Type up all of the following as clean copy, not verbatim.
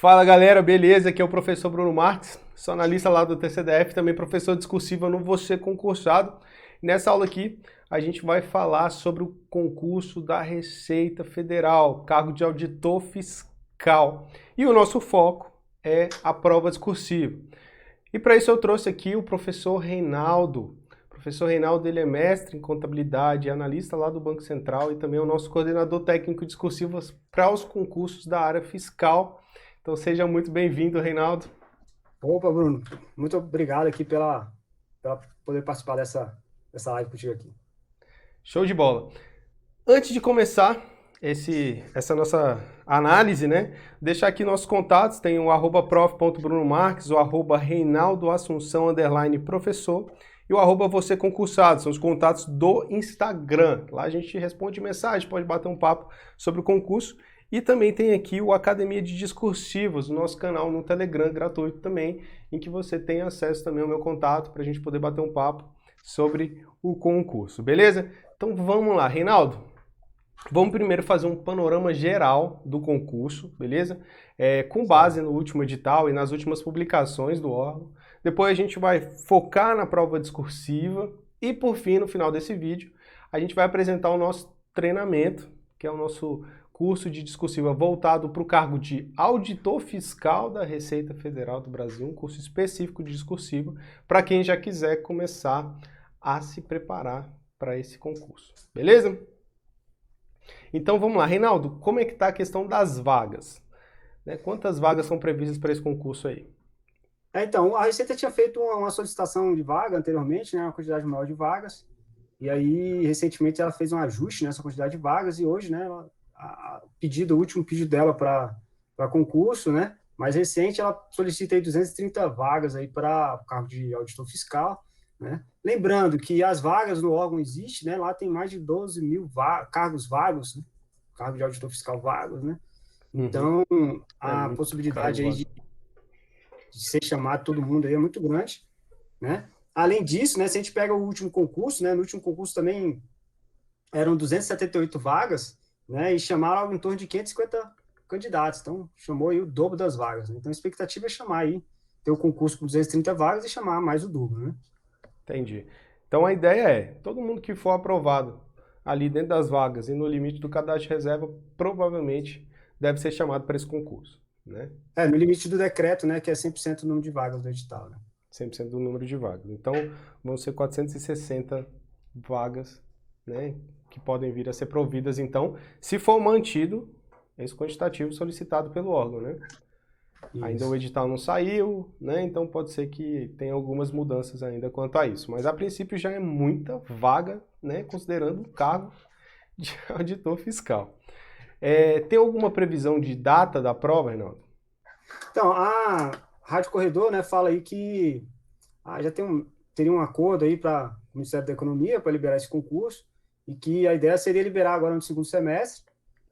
Fala galera, beleza? Aqui é o professor Bruno Marques, sou analista lá do TCDF, também professor discursivo no Você Concursado. Nessa aula aqui a gente vai falar sobre o concurso da Receita Federal, cargo de auditor fiscal. E o nosso foco é a prova discursiva. E para isso eu trouxe aqui o professor Reinaldo. O professor Reinaldo ele é mestre em contabilidade, analista lá do Banco Central e também é o nosso coordenador técnico discursivo para os concursos da área fiscal. Então seja muito bem-vindo, Reinaldo. Opa, Bruno, muito obrigado aqui pela poder participar dessa live contigo aqui. Show de bola. Antes de começar essa nossa análise, né? Deixar aqui nossos contatos, tem o @prof.brunomarques, o @reinaldoassunção _professor e o @você concursado, são os contatos do Instagram. Lá a gente responde mensagem, pode bater um papo sobre o concurso. E também tem aqui o Academia de Discursivos, o nosso canal no Telegram, gratuito também, em que você tem acesso também ao meu contato para a gente poder bater um papo sobre o concurso, beleza? Então vamos lá, Reinaldo. Vamos primeiro fazer um panorama geral do concurso, beleza? Com base no último edital e nas últimas publicações do órgão. Depois a gente vai focar na prova discursiva e, por fim, no final desse vídeo, a gente vai apresentar o nosso treinamento, que é o nosso curso de discursiva voltado para o cargo de auditor fiscal da Receita Federal do Brasil, um curso específico de discursiva, para quem já quiser começar a se preparar para esse concurso, beleza? Então vamos lá, Reinaldo, como é que está a questão das vagas? Quantas vagas são previstas para esse concurso aí? Então, a Receita tinha feito uma solicitação de vaga anteriormente, né, uma quantidade maior de vagas, e aí, recentemente, ela fez um ajuste nessa quantidade de vagas, e hoje, né, o último pedido dela para concurso, né, mais recente, ela solicita aí 230 vagas aí para o cargo de auditor fiscal, né? Lembrando que as vagas no órgão existem, né, lá tem mais de 12 mil cargos vagos, né, cargo de auditor fiscal vagos, né? Então, É a muito possibilidade cargo aí vago. de ser chamado todo mundo aí é muito grande, né? Além disso, né, se a gente pega o último concurso, né, no último concurso também eram 278 vagas, né, e chamaram algo em torno de 550 candidatos, então chamou aí o dobro das vagas, né? Então a expectativa é chamar aí, ter o concurso com 230 vagas e chamar mais o dobro, né? Entendi. Então a ideia é, todo mundo que for aprovado ali dentro das vagas e no limite do cadastro de reserva, provavelmente deve ser chamado para esse concurso, né? No limite do decreto, né, que é 100% o número de vagas do edital, né? 100% do número de vagas. Então, vão ser 460 vagas, né, que podem vir a ser providas, então, se for mantido esse quantitativo solicitado pelo órgão, né? Ainda o Isso. edital não saiu, né? Então pode ser que tenha algumas mudanças ainda quanto a isso. Mas a princípio já é muita vaga, né? Considerando o cargo de auditor fiscal. Tem alguma previsão de data da prova, Reinaldo? Então, a Rádio Corredor, né, fala aí que teria um acordo aí para o Ministério da Economia para liberar esse concurso e que a ideia seria liberar agora no segundo semestre,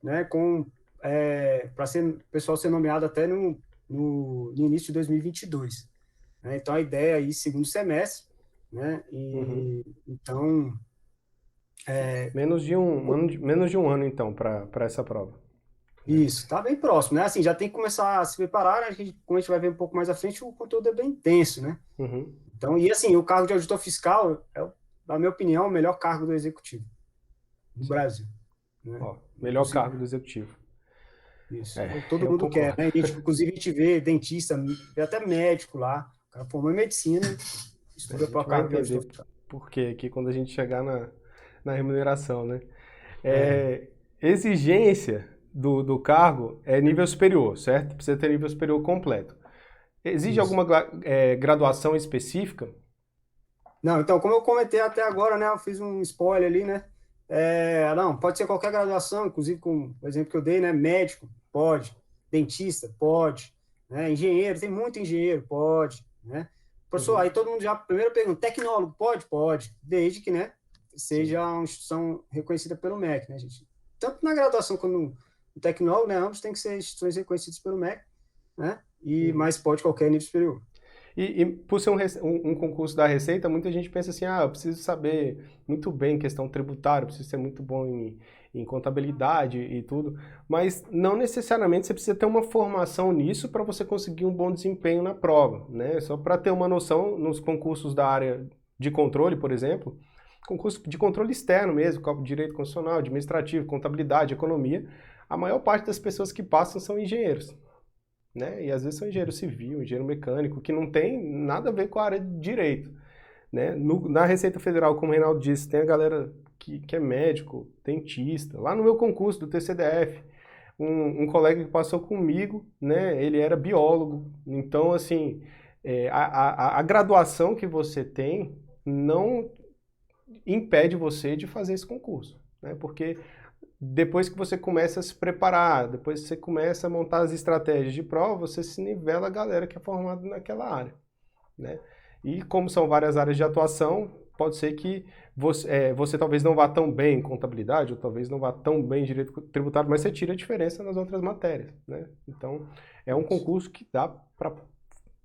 né, para o pessoal ser nomeado até no início de 2022. Né? Então, a ideia aí, segundo semestre, né, Uhum. e então... Menos de um ano, então, para essa prova, né? Isso, tá bem próximo, né? Assim, já tem que começar a se preparar, né? Como a gente vai ver um pouco mais à frente, o conteúdo é bem intenso, né? Uhum. Então, e assim, o cargo de auditor fiscal é, na minha opinião, o melhor cargo do executivo no Sim. Brasil, né? Ó, melhor cargo do executivo. Isso. É, Todo eu mundo quer, concordo. né? Inclusive, a gente vê dentista, vê até médico lá, o cara formou em medicina, A estuda para o gente vai cargo de auditor entender fiscal. por quê aqui quando a gente chegar na remuneração, né? É, Exigência do cargo é nível superior, certo? Precisa ter nível superior completo. Exige isso. alguma graduação específica? Não, então, como eu comentei até agora, né? Eu fiz um spoiler ali, né? Não, pode ser qualquer graduação, inclusive com o exemplo que eu dei, né? Médico, pode. Dentista, pode. Né? Engenheiro, tem muito engenheiro, pode. Né? Professor, Uhum. aí todo mundo já, primeiro pergunta, tecnólogo, pode? Pode. Desde que, né? Sim. Seja uma instituição reconhecida pelo MEC, né, gente? Tanto na graduação quanto no tecnólogo, né? Ambos têm que ser instituições reconhecidas pelo MEC, né? Uhum. Mas pode qualquer nível superior. E por ser um concurso da Receita, muita gente pensa assim, eu preciso saber muito bem questão tributária, preciso ser muito bom em contabilidade e tudo, mas não necessariamente você precisa ter uma formação nisso para você conseguir um bom desempenho na prova, né? Só para ter uma noção, nos concursos da área de controle, por exemplo, concurso de controle externo mesmo, direito constitucional, administrativo, contabilidade, economia, a maior parte das pessoas que passam são engenheiros, né? E às vezes são engenheiro civil, engenheiro mecânico, que não tem nada a ver com a área de direito, né? Na Receita Federal, como o Reinaldo disse, tem a galera que é médico, dentista. Lá no meu concurso do TCDF, um colega que passou comigo, né? Ele era biólogo. Então, assim, a graduação que você tem não impede você de fazer esse concurso, né? Porque depois que você começa a se preparar, depois que você começa a montar as estratégias de prova, você se nivela a galera que é formada naquela área, né? E como são várias áreas de atuação, pode ser que você talvez não vá tão bem em contabilidade, ou talvez não vá tão bem em direito tributário, mas você tira a diferença nas outras matérias, né? Então, é um concurso que dá para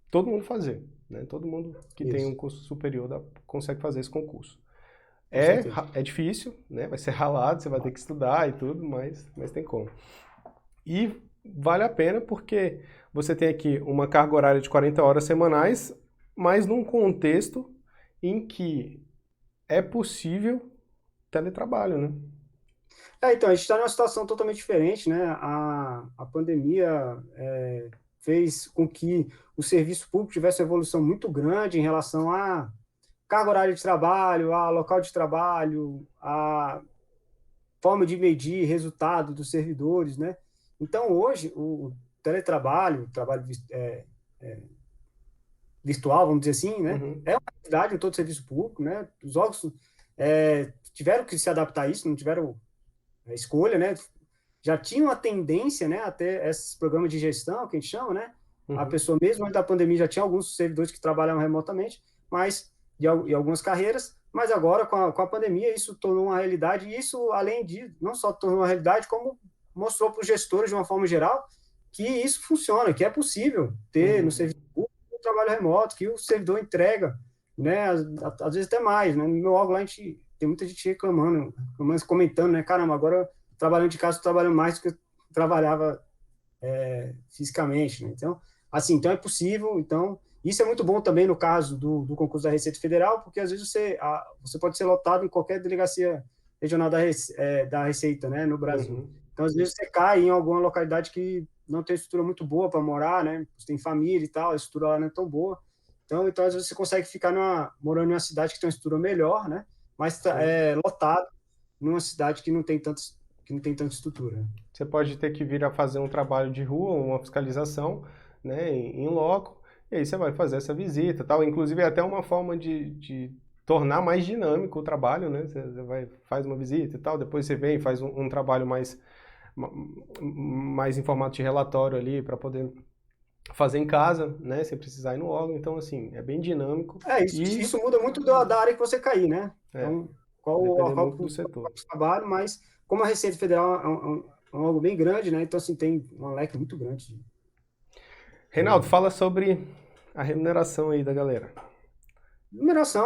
todo mundo fazer, né? Todo mundo que tem um curso superior consegue fazer esse concurso. É difícil, né? Vai ser ralado, você vai ter que estudar e tudo, mas tem como. E vale a pena porque você tem aqui uma carga horária de 40 horas semanais, mas num contexto em que é possível teletrabalho, né? Então, a gente está numa situação totalmente diferente, né? A pandemia fez com que o serviço público tivesse uma evolução muito grande em relação a carga horária de trabalho, a local de trabalho, a forma de medir resultado dos servidores, né? Então, hoje, o teletrabalho, o trabalho virtual, vamos dizer assim, né? Uhum. É uma realidade em todo serviço público, né? Os órgãos tiveram que se adaptar a isso, não tiveram escolha, né? Já tinham a tendência, né, a ter esses programas de gestão, que a gente chama, né? Uhum. A pessoa, mesmo antes da pandemia, já tinha alguns servidores que trabalhavam remotamente, mas de algumas carreiras, mas agora, com a pandemia, isso tornou uma realidade, e isso, além de, não só tornou uma realidade, como mostrou para os gestores, de uma forma geral, que isso funciona, que é possível ter no serviço público um trabalho remoto, que o servidor entrega, né, às vezes até mais, né? No meu órgão lá, tem muita gente reclamando, comentando, né, caramba, agora trabalhando de casa, eu trabalho mais do que eu trabalhava fisicamente, né? Então, assim, então é possível, então isso é muito bom também no caso do concurso da Receita Federal, porque às vezes você pode ser lotado em qualquer delegacia regional da Receita, né, no Brasil. Uhum. Então, às vezes você cai em alguma localidade que não tem estrutura muito boa para morar, né, você tem família e tal, a estrutura lá não é tão boa. Então às vezes você consegue ficar morando em uma cidade que tem uma estrutura melhor, né, mas lotado numa cidade que não tem tanta estrutura. Você pode ter que vir a fazer um trabalho de rua, uma fiscalização, né, em loco, e aí você vai fazer essa visita, tal. Inclusive é até uma forma de tornar mais dinâmico o trabalho, né? Você faz uma visita e tal, depois você vem e faz um trabalho mais em formato de relatório ali para poder fazer em casa, né? Sem precisar ir no órgão. Então, assim, é bem dinâmico. Isso muda muito da área que você cair, né? Então, depende qual muito do setor. o trabalho, mas como a Receita Federal é algo bem grande, né? Então, assim, tem um leque muito grande. Reinaldo, fala sobre a remuneração aí da galera. Numeração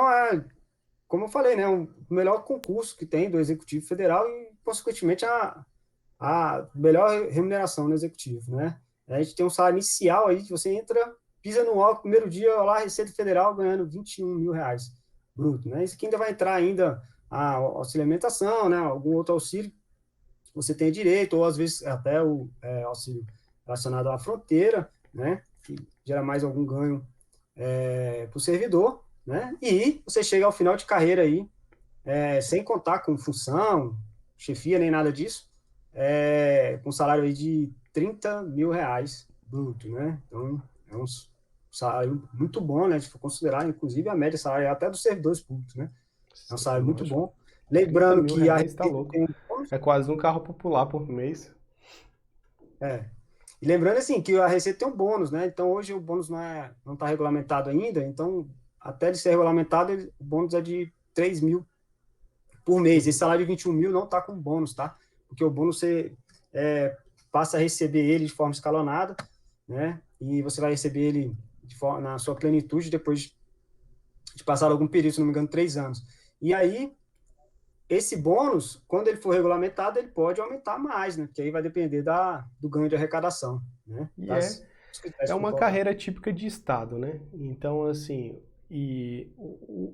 como eu falei, né? O melhor concurso que tem do Executivo Federal e, consequentemente, a melhor remuneração no Executivo, né? A gente tem um salário inicial aí, que você entra, pisa no órgão, primeiro dia, lá, Receita Federal ganhando R$ 21.000 bruto, né? Isso aqui ainda vai entrar ainda a auxílio alimentação, né? Algum outro auxílio que você tem direito, ou às vezes até o auxílio relacionado à fronteira, né? Que gera mais algum ganho para o servidor, né? E você chega ao final de carreira aí, sem contar com função, chefia, nem nada disso, com salário aí de R$ 30.000 bruto, né? Então, é um salário muito bom, né? Se for considerar, inclusive, a média salarial até dos servidores públicos, né? É um salário muito bom. Lembrando que a R$ 30.000 tá louco. É quase um carro popular por mês. E lembrando, assim, que a Receita tem um bônus, né? Então, hoje o bônus não está regulamentado ainda, então, até ele ser regulamentado, o bônus é de 3 mil por mês. Esse salário de 21 mil não está com bônus, tá? Porque o bônus você passa a receber ele de forma escalonada, né? E você vai receber ele na sua plenitude depois de passar algum período, se não me engano, 3 anos. E aí, esse bônus, quando ele for regulamentado, ele pode aumentar mais, né? Porque aí vai depender do ganho de arrecadação, né? E Dos critérios é que foram uma colocados. carreira típica de Estado, né? Então, assim, e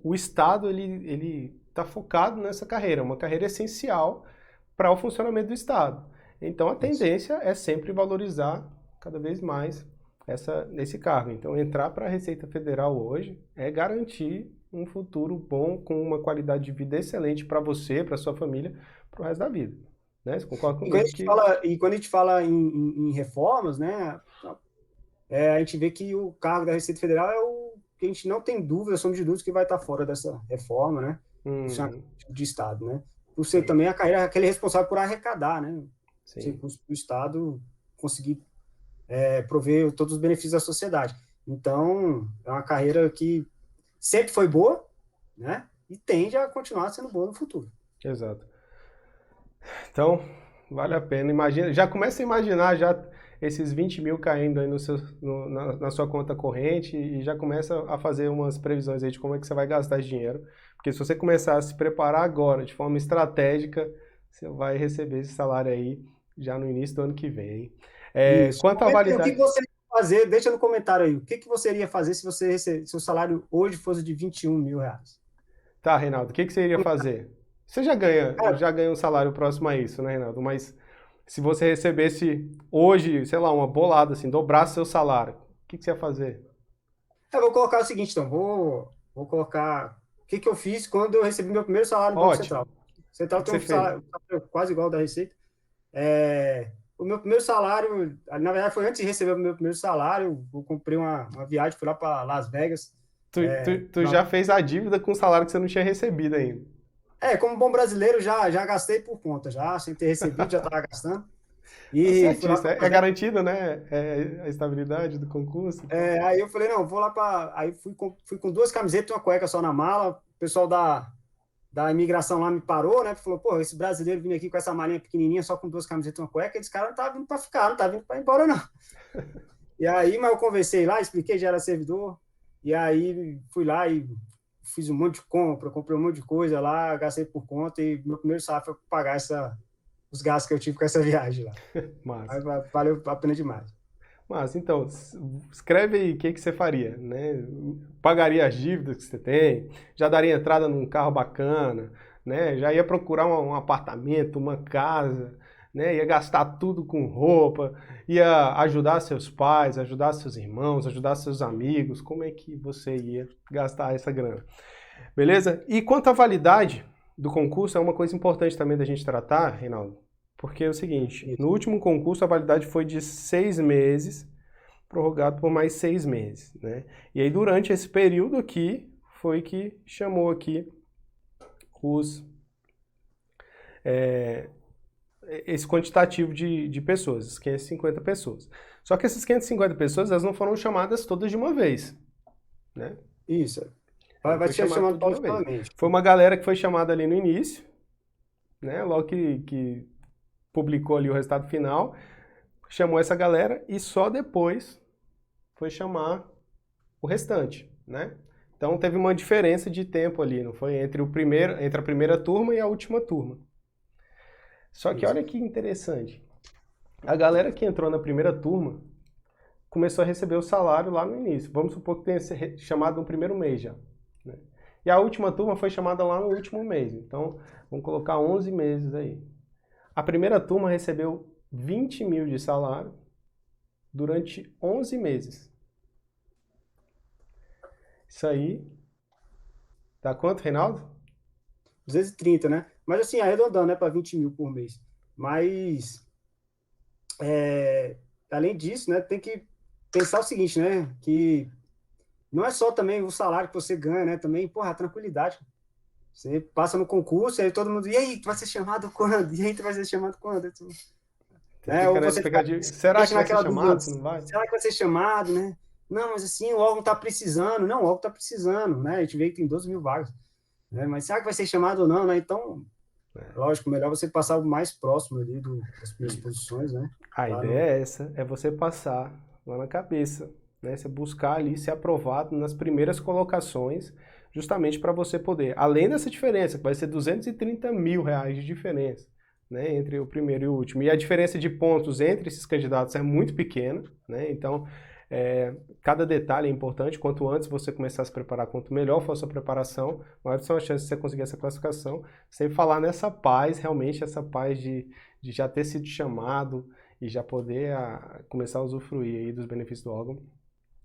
o Estado, ele está focado nessa carreira, uma carreira essencial para o funcionamento do Estado. Então, a Isso. tendência é sempre valorizar cada vez mais esse cargo. Então, entrar para a Receita Federal hoje é garantir um futuro bom, com uma qualidade de vida excelente para você, para sua família, para o resto da vida. Né? Você concorda E quando a comigo gente que... fala, em reformas, né? A gente vê que o cargo da Receita Federal é o que a gente não tem dúvida, somos de dúvidas que vai estar fora dessa reforma, né? Isso é uma Hum, questão de Estado, né? Por ser sim, também a carreira, aquele responsável por arrecadar, né? Os sim, recursos do Estado conseguir prover todos os benefícios da sociedade. Então, é uma carreira que sempre foi boa, né? E tende a continuar sendo boa no futuro. exato. Então, vale a pena. Imagina, já começa a imaginar já esses 20 mil caindo aí na sua conta corrente e já começa a fazer umas previsões aí de como é que você vai gastar esse dinheiro. Porque se você começar a se preparar agora, de forma estratégica, você vai receber esse salário aí já no início do ano que vem. Isso. Quanto à O que validade... você iria fazer? Deixa no comentário aí. O que você iria fazer se se o salário hoje fosse de 21 mil reais? Tá, Reinaldo, o que você iria fazer? Você Cara, já ganha um salário próximo a isso, né, Reinaldo? Mas se você recebesse hoje, sei lá, uma bolada, assim, dobrasse seu salário, o que você ia fazer? eu vou colocar o seguinte, então. Vou colocar o que eu fiz quando eu recebi meu primeiro salário no Banco Ótimo. Central. O O Central que tem você fez? um salário quase igual ao da Receita. O meu primeiro salário, na verdade, foi antes de receber o meu primeiro salário. Eu comprei uma viagem, fui lá para Las Vegas. Tu já fez a dívida com o salário que você não tinha recebido ainda. Como bom brasileiro, já gastei por conta, já, sem ter recebido, já estava gastando. Tá E fui lá certíssimo. para É Las Vegas. garantido, né? É a estabilidade do concurso. Então. Aí eu falei, não, vou lá para. Aí fui com duas camisetas e uma cueca só na mala. O pessoal da imigração lá me parou, né? Falou, pô, esse brasileiro vindo aqui com essa malinha pequenininha, só com duas camisetas e uma cueca, esse cara não tá vindo para ficar, não tá vindo para ir embora, não. E aí, mas eu conversei lá, expliquei, já era servidor. E aí fui lá e fiz um monte de compra, comprei um monte de coisa lá, gastei por conta e meu primeiro salário foi pagar os gastos que eu tive com essa viagem lá. Aí Mas, valeu a pena demais. então, escreve aí o que você faria, né? Pagaria as dívidas que você tem, já daria entrada num carro bacana, né? Já ia procurar um apartamento, uma casa, né? Ia gastar tudo com roupa, ia ajudar seus pais, ajudar seus irmãos, ajudar seus amigos. Como é que você ia gastar essa grana? Beleza? E quanto à validade do concurso, é uma coisa importante também da gente tratar, Reinaldo, porque é o seguinte, Isso. no último concurso a validade foi de 6 meses, prorrogado por mais 6 meses, né? E aí durante esse período aqui, foi que chamou aqui os, é, esse quantitativo de pessoas, as 550 pessoas. Só que essas 550 pessoas, elas não foram chamadas todas de uma vez, né? Isso. Não Vai foi ser chamado chamado tudo de uma vez. paulatinamente. Foi uma galera que foi chamada ali no início, né? Logo que publicou ali o resultado final, chamou essa galera e só depois foi chamar o restante, né? Então teve uma diferença de tempo ali, não foi entre a primeira turma e a última turma. Só que Isso. olha que interessante. A galera que entrou na primeira turma começou a receber o salário lá no início. Vamos supor que tenha sido chamado no primeiro mês já, né? E a última turma foi chamada lá no último mês. Então, vamos colocar 11 meses aí. A primeira turma recebeu 20 mil de salário durante 11 meses. Isso aí dá quanto, Reinaldo? 230, né? Mas assim, arredondando, né, para 20 mil por mês. Mas, além disso, né, tem que pensar o seguinte, né, que não é só também o salário que você ganha, né, também, porra, a tranquilidade. Você passa no concurso, aí todo mundo, e aí, tu vai ser chamado quando? E aí, tu vai ser chamado quando? Você fica Ou na você fica expectativa. Será que deixa vai ser naquela dúvida, chamado? Se não vai? será que vai ser chamado, né? Não, mas assim, o órgão está precisando. Não, o órgão está precisando, né? A gente vê que tem 12 mil vagas, né? Mas será que vai ser chamado ou não, né? Então, lógico, melhor você passar o mais próximo ali das primeiras Isso. posições, né? A Lá ideia no... é essa, é você passar lá na cabeça, né? Você buscar ali ser aprovado nas primeiras colocações, justamente para você poder, além dessa diferença, que vai ser R$ 230 mil de diferença, né, entre o primeiro e o último. E a diferença de pontos entre esses candidatos é muito pequena, né, então cada detalhe é importante. Quanto antes você começar a se preparar, quanto melhor for a sua preparação, maior são as chances de você conseguir essa classificação, sem falar nessa paz, realmente essa paz de já ter sido chamado e já poder começar a usufruir aí dos benefícios do órgão,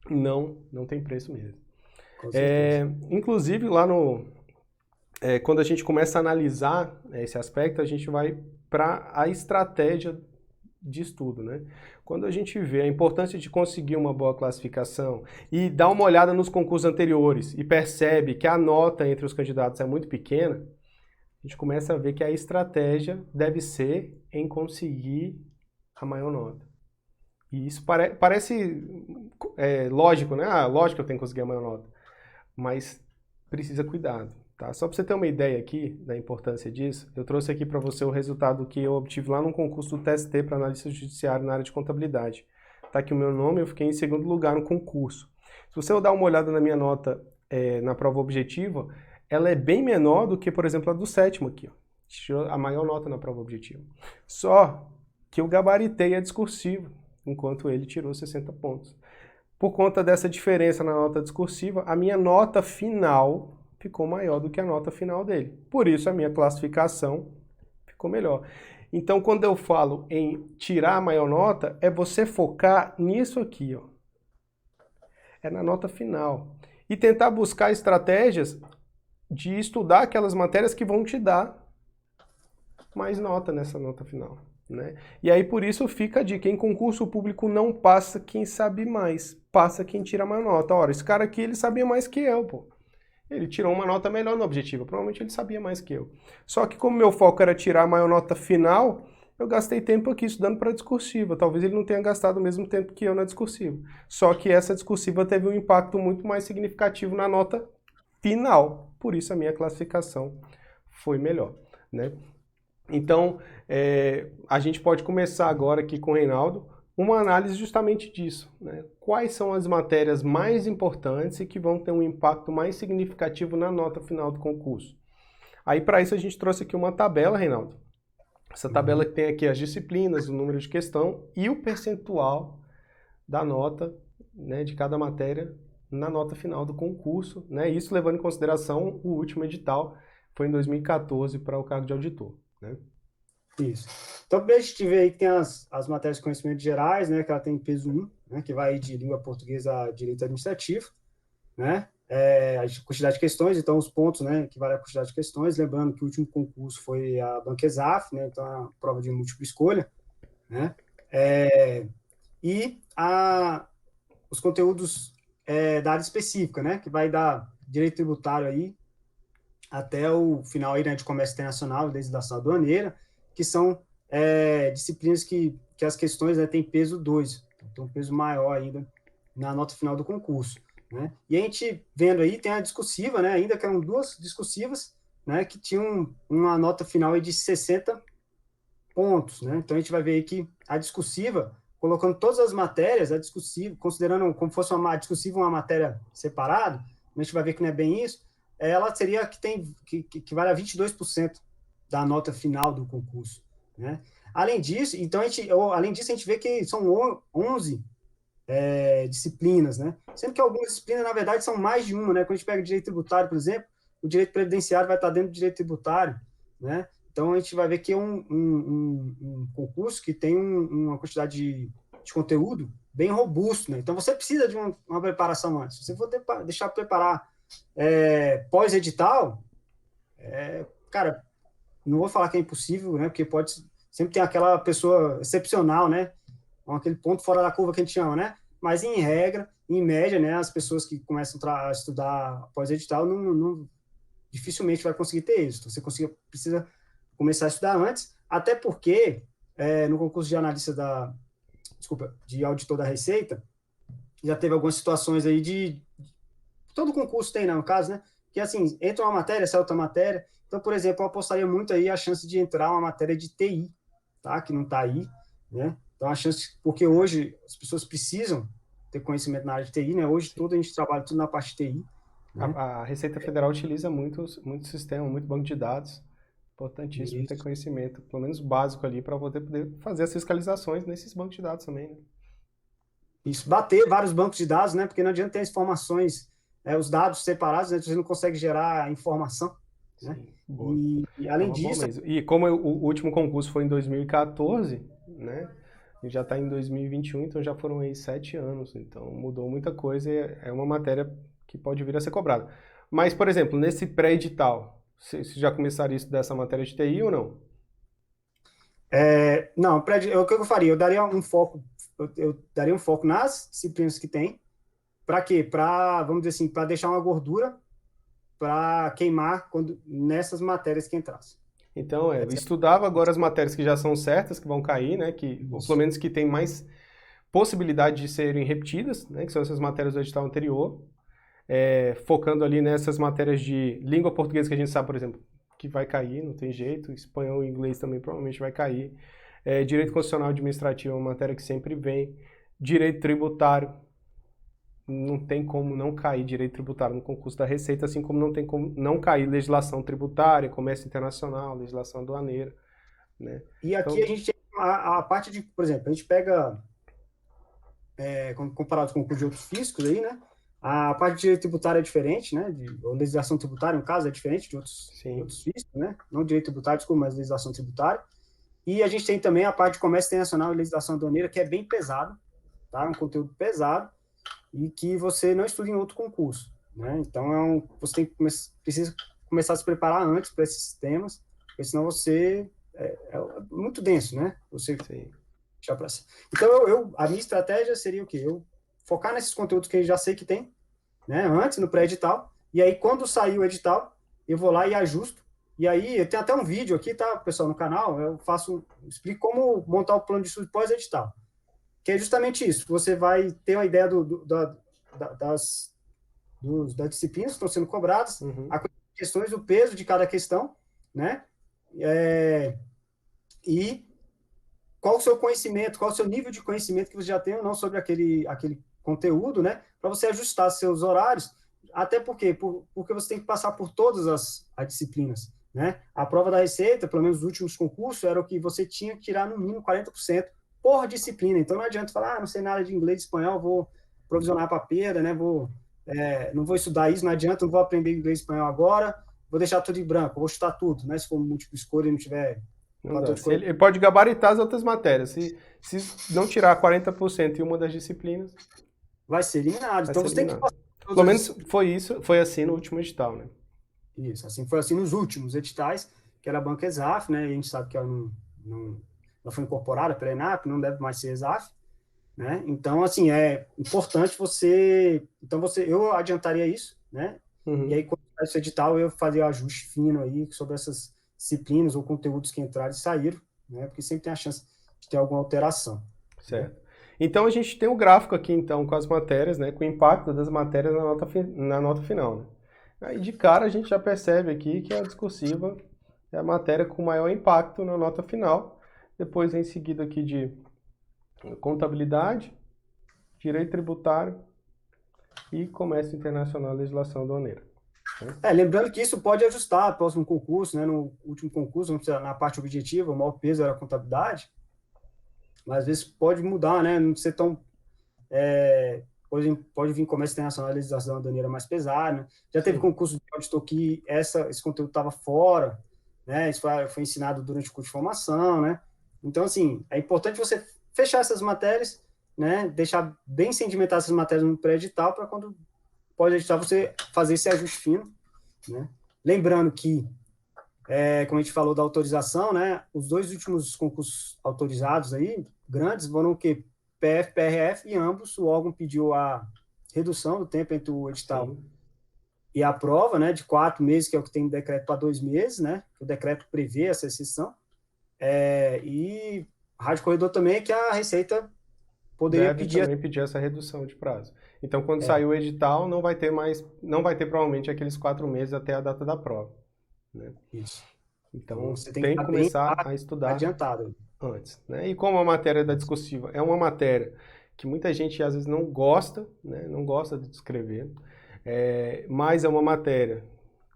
não tem preço mesmo. Com certeza. Inclusive, lá quando a gente começa a analisar esse aspecto, a gente vai para a estratégia de estudo, né? Quando a gente vê a importância de conseguir uma boa classificação e dá uma olhada nos concursos anteriores e percebe que a nota entre os candidatos é muito pequena, a gente começa a ver que a estratégia deve ser em conseguir a maior nota. E isso parece lógico, né? Lógico que eu tenho que conseguir a maior nota. Mas precisa cuidado, tá? Só para você ter uma ideia aqui da importância disso, eu trouxe aqui para você o resultado que eu obtive lá no concurso do TST para analista judiciário na área de contabilidade. Tá aqui o meu nome, eu fiquei em segundo lugar no concurso. Se você dar uma olhada na minha nota na prova objetiva, ela é bem menor do que, por exemplo, a do sétimo aqui, ó. Tirou a maior nota na prova objetiva. Só que eu gabaritei a discursiva, enquanto ele tirou 60 pontos. Por conta dessa diferença na nota discursiva, a minha nota final ficou maior do que a nota final dele. Por isso, a minha classificação ficou melhor. Então, quando eu falo em tirar a maior nota, é você focar nisso aqui, ó. É na nota final. E tentar buscar estratégias de estudar aquelas matérias que vão te dar mais nota nessa nota final, né? E aí por isso fica a dica, em concurso público não passa quem sabe mais, passa quem tira mais nota. Ora, esse cara aqui ele sabia mais que eu, pô. Ele tirou uma nota melhor no objetivo, provavelmente ele sabia mais que eu. Só que como meu foco era tirar a maior nota final, eu gastei tempo aqui estudando para discursiva. Talvez ele não tenha gastado o mesmo tempo que eu na discursiva. Só que essa discursiva teve um impacto muito mais significativo na nota final. Por isso a minha classificação foi melhor, né? Então, a gente pode começar agora aqui com o Reinaldo uma análise justamente disso, né? Quais são as matérias mais importantes e que vão ter um impacto mais significativo na nota final do concurso. Aí, para isso, a gente trouxe aqui uma tabela, Reinaldo. Essa tabela que tem aqui as disciplinas, o número de questão e o percentual da nota, né, de cada matéria na nota final do concurso, né? Isso levando em consideração o último edital, foi em 2014 para o cargo de auditor, né? Isso. Então, a gente vê aí que tem as matérias de conhecimentos gerais, né, que ela tem peso 1, né, que vai de língua portuguesa a direito administrativo, né, a quantidade de questões, então os pontos, né, que vale a quantidade de questões, lembrando que o último concurso foi a Banquesaf, né, então a prova de múltipla escolha, né, e os conteúdos da área específica, né, que vai dar direito tributário aí até o final aí, né, de comércio internacional e legislação aduaneira, que são disciplinas que as questões, né, têm peso 2, então um peso maior ainda na nota final do concurso, né? E a gente vendo aí, tem a discursiva, né, ainda que eram 2 discursivas, né, que tinham uma nota final aí de 60 pontos, né? Então a gente vai ver aí que a discursiva, colocando todas as matérias, a discursiva, considerando como fosse uma discursiva uma matéria separada, a gente vai ver que não é bem isso, ela seria que vale a 22% da nota final do concurso, né? Além disso, a gente vê que são 11 disciplinas, né? Sendo que algumas disciplinas, na verdade, são mais de uma, né? Quando a gente pega o direito tributário, por exemplo, o direito previdenciário vai estar dentro do direito tributário, né? Então, a gente vai ver que é um concurso que tem uma quantidade de conteúdo bem robusto, né? Então, você precisa de uma preparação antes. Se você for deixar preparar pós-edital, cara, não vou falar que é impossível, né? Porque sempre tem aquela pessoa excepcional, né? Com aquele ponto fora da curva que a gente chama, né? Mas, em regra, em média, né? As pessoas que começam a estudar pós-edital dificilmente vai conseguir ter êxito. Você precisa começar a estudar antes, até porque no concurso de analista de auditor da Receita, já teve algumas situações aí todo concurso tem, né, no caso, né? Que assim, entra uma matéria, sai outra matéria. Então, por exemplo, eu apostaria muito aí a chance de entrar uma matéria de TI, tá? Que não está aí, né? Então, a chance, porque hoje as pessoas precisam ter conhecimento na área de TI, né? Hoje a gente trabalha tudo na parte de TI. né? A Receita Federal utiliza muito sistema, muito banco de dados. Importantíssimo ter Isso. conhecimento, pelo menos básico ali, para poder fazer as fiscalizações nesses bancos de dados também, né? Isso, bater vários bancos de dados, né? Porque não adianta ter as informações, os dados separados, né? Você não consegue gerar informação, né? Sim, boa. E É além uma boa disso, mesmo. E como o último concurso foi em 2014, né? A gente já está em 2021, então já foram aí 7 anos. Então mudou muita coisa e é uma matéria que pode vir a ser cobrada. Mas, por exemplo, nesse pré-edital, vocês já começaram a estudar essa matéria de TI ou não? não, o que eu faria? Eu daria um foco, eu daria um foco nas disciplinas que tem, para quê? Para, vamos dizer assim, para deixar uma gordura para queimar nessas matérias que entrassem. Então, eu estudava agora as matérias que já são certas, que vão cair, né? Ou pelo Isso. menos que tem mais possibilidade de serem repetidas, né? Que são essas matérias do edital anterior. Focando ali nessas matérias de língua portuguesa que a gente sabe, por exemplo, que vai cair, não tem jeito. Espanhol e inglês também provavelmente vai cair. Direito constitucional administrativo é uma matéria que sempre vem. Direito tributário, não tem como não cair direito tributário no concurso da Receita, assim como não tem como não cair legislação tributária, comércio internacional, legislação aduaneira, né? E aqui a Então, gente tem a parte de, por exemplo, a gente pega, comparado com o de outros fiscos aí, né? A parte de direito tributário é diferente, né? Ou legislação tributária, no caso, é diferente de sim, outros fiscos, né? Não direito tributário, desculpa, mas legislação tributária. E a gente tem também a parte de comércio internacional e legislação aduaneira, que é bem pesado, tá? Um conteúdo pesado e que você não estuda em outro concurso, né? Então, você tem que precisa começar a se preparar antes para esses temas, porque senão você é muito denso, né? Você sim. já para Então, a minha estratégia seria o quê? Eu focar nesses conteúdos que eu já sei que tem, né? Antes, no pré-edital, e aí, quando sair o edital, eu vou lá e ajusto. E aí, eu tenho até um vídeo aqui, tá, pessoal, no canal, explico como montar o plano de estudo pós-edital, que é justamente isso. Você vai ter uma ideia das disciplinas que estão sendo cobradas, Uhum. as questões, o peso de cada questão, né? E qual o seu conhecimento, qual o seu nível de conhecimento que você já tem ou não sobre aquele conteúdo, né? Para você ajustar seus horários, até porque você tem que passar por todas as disciplinas, né? A prova da Receita, pelo menos os últimos concursos, era o que você tinha que tirar no mínimo 40% por disciplina. Então não adianta falar, não sei nada de inglês e espanhol, vou provisionar para perda, né? Não vou estudar isso, não adianta, não vou aprender inglês e espanhol agora, vou deixar tudo em branco, vou chutar tudo, né? Se for múltipla escolha e não tiver Não fator dá. de Ele pode gabaritar as outras matérias. Se não tirar 40% em uma das disciplinas, vai ser eliminado. vai Então ser você tem que eliminado. passar por Pelo todas as menos disciplinas. foi isso, foi assim no último edital, né? Isso, assim foi assim nos últimos editais, que era a banca ESAF, né? E a gente sabe que ela não foi incorporada pela ENAP, não deve mais ser ESAF, né? Então, assim, é importante eu adiantaria isso, né? E Uhum. aí, quando esse edital, eu fazia o ajuste fino aí sobre essas disciplinas ou conteúdos que entraram e saíram, né? Porque sempre tem a chance de ter alguma alteração, né? Certo. Então a gente tem o gráfico aqui então com as matérias, né, com o impacto das matérias na nota final, né? Aí de cara a gente já percebe aqui que a discursiva é a matéria com maior impacto na nota final. Depois vem seguido aqui de contabilidade, direito tributário e comércio internacional e legislação aduaneira, né? Lembrando que isso pode ajustar no próximo concurso, né? No último concurso, na parte objetiva, o maior peso era a contabilidade, mas às vezes pode mudar, né? Não ser tão. Pode vir comércio internacional, a legislação aduaneira mais pesada, né? Já teve Sim, concurso de auditor que esse conteúdo estava fora, né? Isso foi ensinado durante o curso de formação, né? Então, assim, é importante você fechar essas matérias, né? Deixar bem sedimentadas essas matérias no pré-edital, para quando pode editar você fazer esse ajuste fino, né? Lembrando que, como a gente falou da autorização, né? Os dois últimos concursos autorizados aí, grandes, foram o quê? PF, PRF, e ambos o órgão pediu a redução do tempo entre o edital sim. e a prova, né? De 4 meses, que é o que tem no decreto, para 2 meses, né? O decreto prevê essa exceção. E a Rádio Corredor também é que a Receita poderia Deve pedir. também pedir essa redução de prazo. Então, quando É, sair o edital, não vai ter mais, não vai ter provavelmente aqueles 4 meses até a data da prova, né? isso. Então, Então, você tem que tem que estar bem começar a estudar adiantado. antes, né? E como a matéria da discursiva é uma matéria que muita gente às vezes não gosta, né? Não gosta de escrever. mas é uma matéria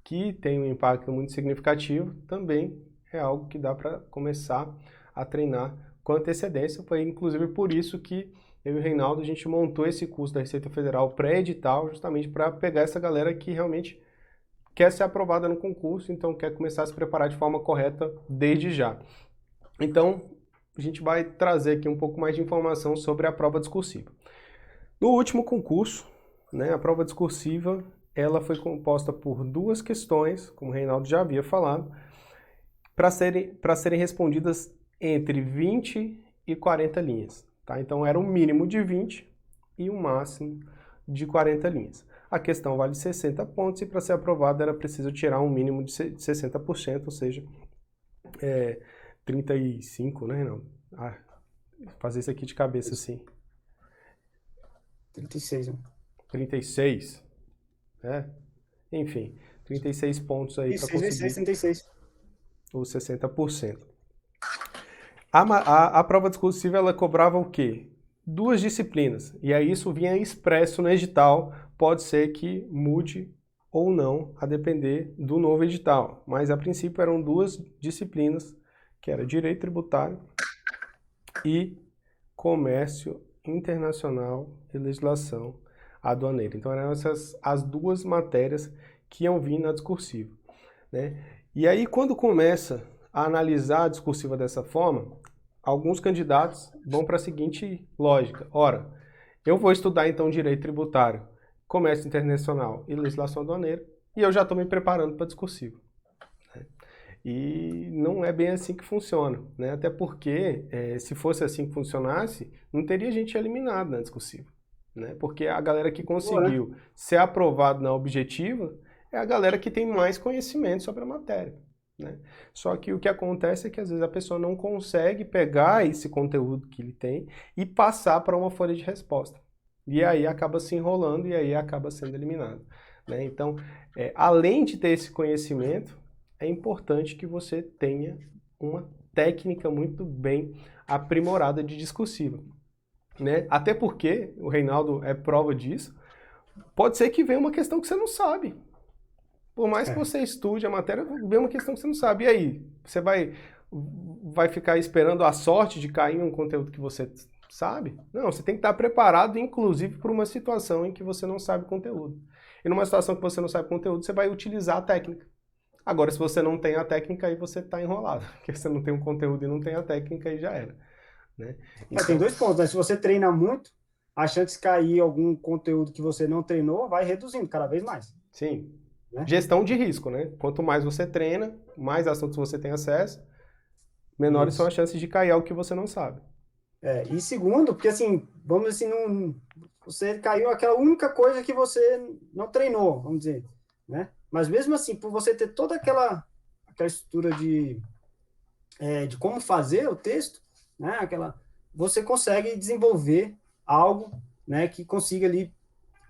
que tem um impacto muito significativo, também é algo que dá para começar a treinar com antecedência. Foi inclusive por isso que eu e o Reinaldo, a gente montou esse curso da Receita Federal pré-edital, justamente para pegar essa galera que realmente quer ser aprovada no concurso, então quer começar a se preparar de forma correta desde já. Então, a gente vai trazer aqui um pouco mais de informação sobre a prova discursiva. No último concurso, né, a prova discursiva, ela foi composta por 2 questões, como o Reinaldo já havia falado, para serem respondidas entre 20 e 40 linhas. Tá? Então era um mínimo de 20 e um máximo de 40 linhas. A questão vale 60 pontos e para ser aprovada era preciso tirar um mínimo de 60%, ou seja, 35, né, Reinaldo? Fazer isso aqui de cabeça assim. 36, né? 36, né? Enfim, 36 pontos aí para conseguir 36. os 60%. A prova discursiva, ela cobrava o quê? 2 disciplinas. E aí isso vinha expresso no edital. Pode ser que mude ou não, a depender do novo edital. Mas a princípio eram 2 disciplinas, que era Direito Tributário e Comércio Internacional e Legislação Aduaneira. Então eram essas as 2 matérias que iam vir na discursiva, né? E aí quando começa a analisar a discursiva dessa forma, alguns candidatos vão para a seguinte lógica. Ora, eu vou estudar então Direito Tributário, Comércio Internacional e Legislação Aduaneira e eu já estou me preparando para a discursiva. Né? E não é bem assim que funciona, né? Até porque, se fosse assim que funcionasse, não teria gente eliminada na discursiva. Né? Porque a galera que conseguiu ser aprovado na objetiva é a galera que tem mais conhecimento sobre a matéria. Né? Só que o que acontece é que às vezes a pessoa não consegue pegar esse conteúdo que ele tem e passar para uma folha de resposta. E aí acaba se enrolando e aí acaba sendo eliminado. Né? Então, além de ter esse conhecimento, é importante que você tenha uma técnica muito bem aprimorada de discursiva. Né? Até porque, o Reinaldo é prova disso, pode ser que venha uma questão que você não sabe. Por mais que você estude a matéria, vem uma questão que você não sabe. E aí? Você vai ficar esperando a sorte de cair em um conteúdo que você sabe? Não, você tem que estar preparado, inclusive, para uma situação em que você não sabe o conteúdo. E numa situação que você não sabe o conteúdo, você vai utilizar a técnica. Agora, se você não tem a técnica, aí você está enrolado. Porque você não tem o conteúdo e não tem a técnica, aí já era. Né? Então, tem 2 pontos, né? Se você treina muito, a chance de cair algum conteúdo que você não treinou vai reduzindo cada vez mais. Sim. Né? Gestão de risco, né? Quanto mais você treina, mais assuntos você tem acesso, menores são as chances de cair algo que você não sabe. E segundo, porque assim, vamos assim, você caiu aquela única coisa que você não treinou, vamos dizer, né? Mas mesmo assim, por você ter toda aquela estrutura de como fazer o texto, né? Você consegue desenvolver algo, né? Que consiga ali,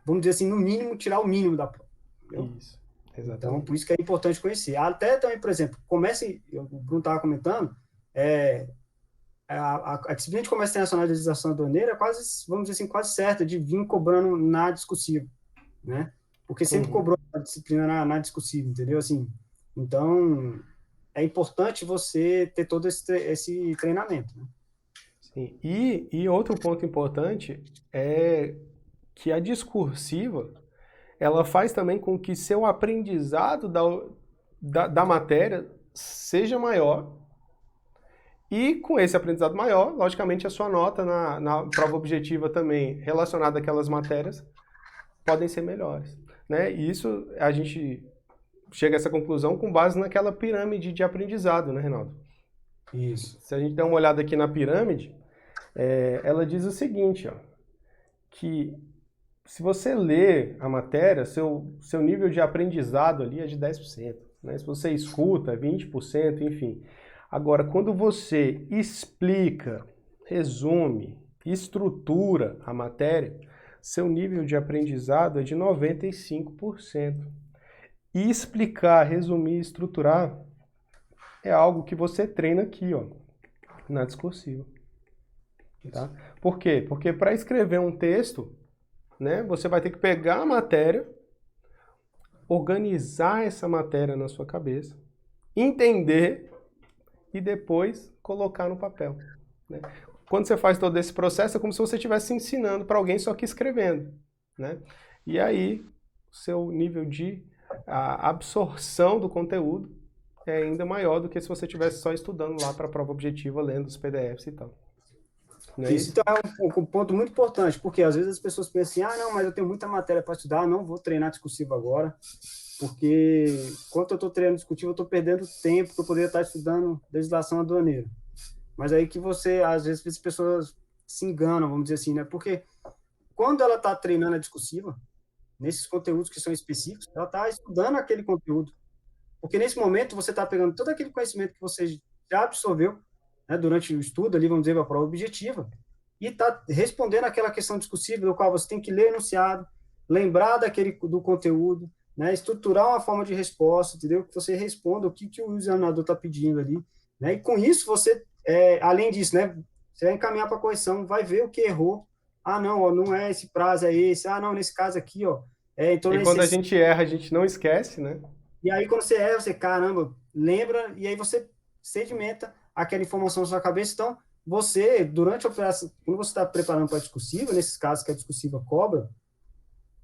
vamos dizer assim, no mínimo, tirar o mínimo da prova. Isso, exatamente. Então, por isso que é importante conhecer. Até também, por exemplo, o Bruno estava comentando, a disciplina de Comércio Internacional e Legislação Aduaneira é quase, vamos dizer assim, quase certa de vir cobrando na discursiva, né? Porque sempre cobrou a disciplina na discursiva, entendeu? Assim, então, é importante você ter todo esse treinamento, né? Sim. E outro ponto importante é que a discursiva, ela faz também com que seu aprendizado da matéria seja maior. E com esse aprendizado maior, logicamente a sua nota na prova objetiva também relacionada àquelas matérias podem ser melhores. Né? E isso a gente chega a essa conclusão com base naquela pirâmide de aprendizado, né, Reinaldo? Isso. Se a gente der uma olhada aqui na pirâmide, ela diz o seguinte, ó, que se você ler a matéria, seu nível de aprendizado ali é de 10%. Né? Se você escuta, é 20%, enfim. Agora, quando você explica, resume, estrutura a matéria, seu nível de aprendizado é de 95%. E explicar, resumir, estruturar é algo que você treina aqui, ó, na discursiva. Tá? Por quê? Porque para escrever um texto, né, você vai ter que pegar a matéria organizar essa matéria na sua cabeça, entender e depois colocar no papel, né? Quando você faz todo esse processo, é como se você estivesse ensinando para alguém, só que escrevendo, né? E aí, o seu nível de absorção do conteúdo é ainda maior do que se você estivesse só estudando lá para a prova objetiva, lendo os PDFs e tal. Não é Isso, isso? então é um ponto muito importante, porque às vezes as pessoas pensam assim, não, mas eu tenho muita matéria para estudar, não vou treinar discursivo agora, porque enquanto eu estou treinando discursivo, eu estou perdendo tempo que eu poderia estar estudando legislação aduaneira. Mas aí que você, às vezes, as pessoas se enganam, vamos dizer assim, né? Porque quando ela está treinando a discursiva, nesses conteúdos que são específicos, ela está estudando aquele conteúdo. Porque nesse momento você está pegando todo aquele conhecimento que você já absorveu, né, durante o estudo, ali, vamos dizer, a prova objetiva, e está respondendo aquela questão discursiva, do qual você tem que ler o enunciado, lembrar do conteúdo, né, estruturar uma forma de resposta, entendeu? Que você responda o que o examinador está pedindo ali. Né? E com isso, você, além disso, né, você vai encaminhar para a correção, vai ver o que errou. Ah, não, ó, não é esse prazo, é esse. Ah, não, nesse caso aqui, ó. Então, E quando a gente erra, a gente não esquece, né? e aí, quando você erra, você, caramba, lembra, e aí você sedimenta aquela informação na sua cabeça. Então, você, durante a operação, quando você está preparando para a discursiva, nesses casos que a discursiva cobra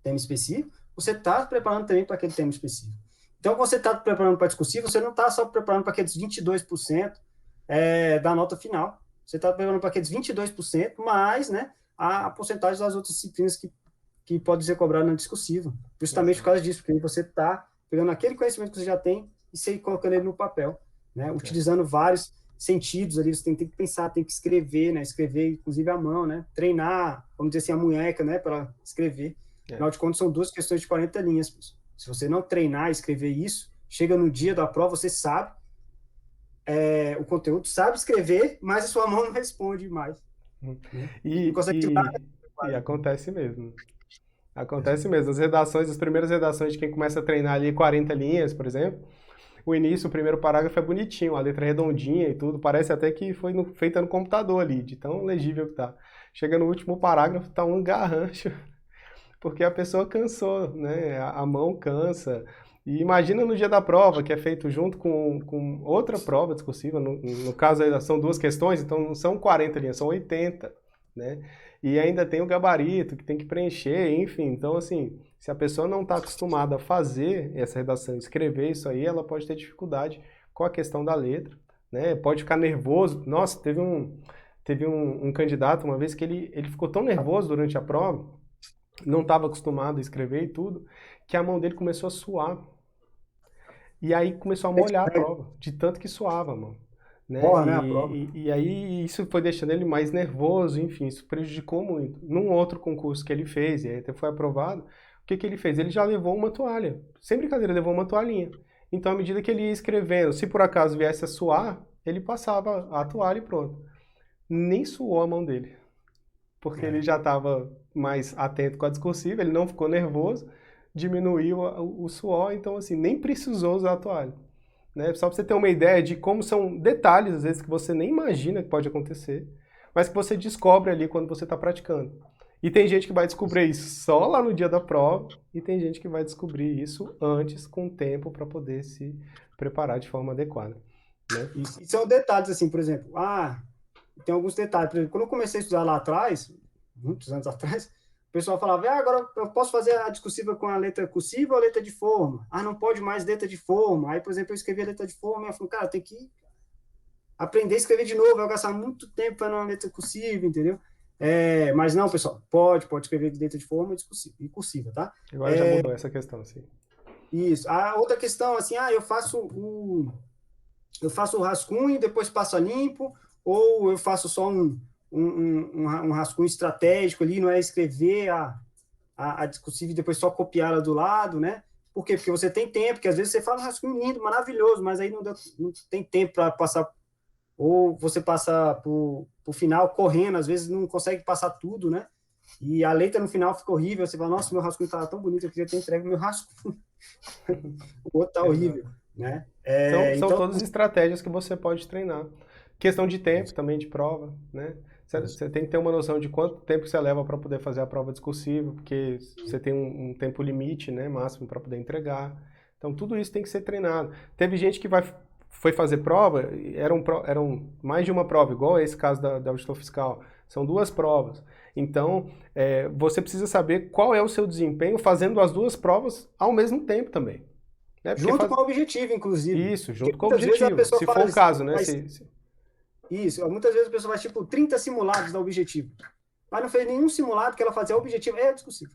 tema específico, você está preparando também para aquele tema específico. Então, quando você está preparando para a discursiva, você não está só preparando para aqueles 22% da nota final. Você está preparando para aqueles 22%, mais, né, a porcentagem das outras disciplinas que pode ser cobrada na discursiva. Justamente por causa disso, porque você está pegando aquele conhecimento que você já tem e você colocando ele no papel, né, utilizando vários sentidos ali, você tem que pensar, tem que escrever, né, escrever inclusive à mão, né, treinar, vamos dizer assim, a munheca, né, para escrever. Afinal de contas, são duas questões de 40 linhas. Pessoal. Se você não treinar e escrever isso, chega no dia da prova, você sabe o conteúdo, sabe escrever, mas a sua mão não responde mais. E acontece mesmo. Acontece mesmo. As redações, as primeiras redações de quem começa a treinar ali 40 linhas, por exemplo, o início, o primeiro parágrafo é bonitinho, a letra redondinha e tudo, parece até que foi feita no computador ali, de tão legível que tá. Chega no último parágrafo, tá um garrancho, porque a pessoa cansou, né? A mão cansa. E imagina no dia da prova, que é feito junto com outra prova discursiva, no caso aí são duas questões, então não são 40 linhas, são 80, né? E ainda tem o gabarito que tem que preencher, enfim. Então, assim, se a pessoa não está acostumada a fazer essa redação, escrever isso aí, ela pode ter dificuldade com a questão da letra, né? Pode ficar nervoso. Nossa, teve um candidato uma vez que ele ficou tão nervoso durante a prova, não estava acostumado a escrever e tudo, que a mão dele começou a suar. E aí começou a molhar a prova, de tanto que suava a mão. Né? Porra, né, a prova. E aí isso foi deixando ele mais nervoso, enfim, isso prejudicou muito. Num outro concurso que ele fez, e aí até foi aprovado, o que ele fez? Ele já levou uma toalha, sem brincadeira, levou uma toalhinha. Então, à medida que ele ia escrevendo, se por acaso viesse a suar, ele passava a toalha e pronto. Nem suou a mão dele, porque ele já estava mais atento com a discursiva, ele não ficou nervoso, diminuiu o suor, então assim, nem precisou usar a toalha. Né? Só para você ter uma ideia de como são detalhes, às vezes, que você nem imagina que pode acontecer, mas que você descobre ali quando você está praticando. E tem gente que vai descobrir isso só lá no dia da prova, e tem gente que vai descobrir isso antes, com tempo, para poder se preparar de forma adequada. Né? E são detalhes, assim, por exemplo, tem alguns detalhes. Por exemplo, quando eu comecei a estudar lá atrás, muitos anos atrás, o pessoal falava, agora eu posso fazer a discursiva com a letra cursiva ou a letra de forma? Não pode mais letra de forma. Aí, por exemplo, eu escrevi a letra de forma e eu falei, cara, tem que aprender a escrever de novo, eu vou gastar muito tempo para uma letra cursiva, entendeu? Mas não, pessoal, pode escrever de letra de forma e cursiva, tá? Agora já mudou essa questão, sim. Isso. A outra questão, assim, eu faço o rascunho e depois passo a limpo, ou eu faço só um rascunho estratégico ali, não é escrever a discursiva e depois só copiar ela do lado, né? Por quê? Porque você tem tempo, porque às vezes você faz um rascunho lindo, maravilhoso, mas aí não tem tempo para passar, ou você passa pro final correndo, às vezes não consegue passar tudo, né? E a letra no final fica horrível, você fala, nossa, meu rascunho estava tão bonito, eu queria ter entregue meu rascunho. O outro tá horrível, né? São todas estratégias que você pode treinar. Questão de tempo também, de prova, né? Você tem que ter uma noção de quanto tempo você leva para poder fazer a prova discursiva, porque você tem um tempo limite, né, máximo para poder entregar. Então, tudo isso tem que ser treinado. Teve gente que foi fazer prova, eram mais de uma prova, igual esse caso da auditor fiscal. São 2 provas. Então, você precisa saber qual é o seu desempenho fazendo as 2 provas ao mesmo tempo também. Né? Junto com o objetivo, inclusive. Isso, junto com o muitas vezes a objetivo, pessoa se fala for o assim, caso, né? Isso, muitas vezes a pessoa faz tipo 30 simulados da objetivo. Mas não fez nenhum simulado que ela fazia objetivo, é discussível.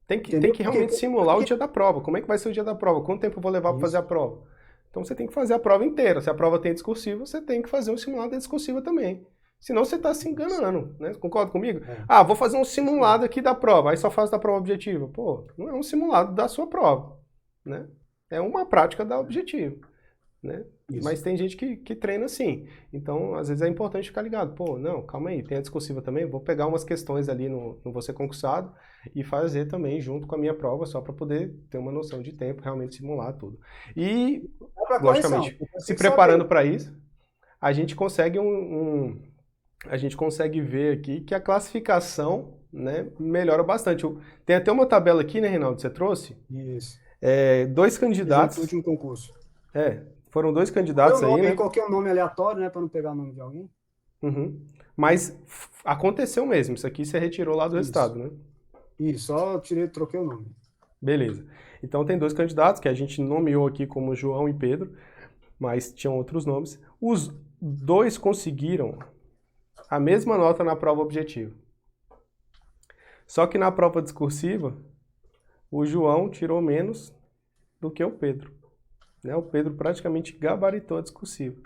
Tem que realmente simular o dia da prova. Como é que vai ser o dia da prova? Quanto tempo eu vou levar para fazer a prova? Então você tem que fazer a prova inteira. Se a prova tem discursivo, você tem que fazer um simulado discursivo também. Senão você está se enganando, né? Concorda comigo? Vou fazer um simulado aqui da prova, aí só faz da prova objetiva. Pô, não é um simulado da sua prova, né? É uma prática da objetiva, né? Mas tem gente que treina assim. Então, às vezes é importante ficar ligado. Pô, não, calma aí, tem a discursiva também. Vou pegar umas questões ali no Você Concursado e fazer também junto com a minha prova, só para poder ter uma noção de tempo, realmente simular tudo. E, logicamente, se preparando para isso, a gente consegue a gente consegue ver aqui que a classificação, né, melhora bastante. Tem até uma tabela aqui, né, Reinaldo, você trouxe? Isso. 2 candidatos. No último concurso. Foram 2 candidatos aí, né? Coloquei um nome aleatório, né, para não pegar o nome de alguém. Uhum. Mas aconteceu mesmo, isso aqui você retirou lá do resultado, né? Isso, só troquei o nome. Beleza. Então tem 2 candidatos que a gente nomeou aqui como João e Pedro, mas tinham outros nomes. Os 2 conseguiram a mesma nota na prova objetiva. Só que na prova discursiva, o João tirou menos do que o Pedro. Né? O Pedro praticamente gabaritou a discursiva.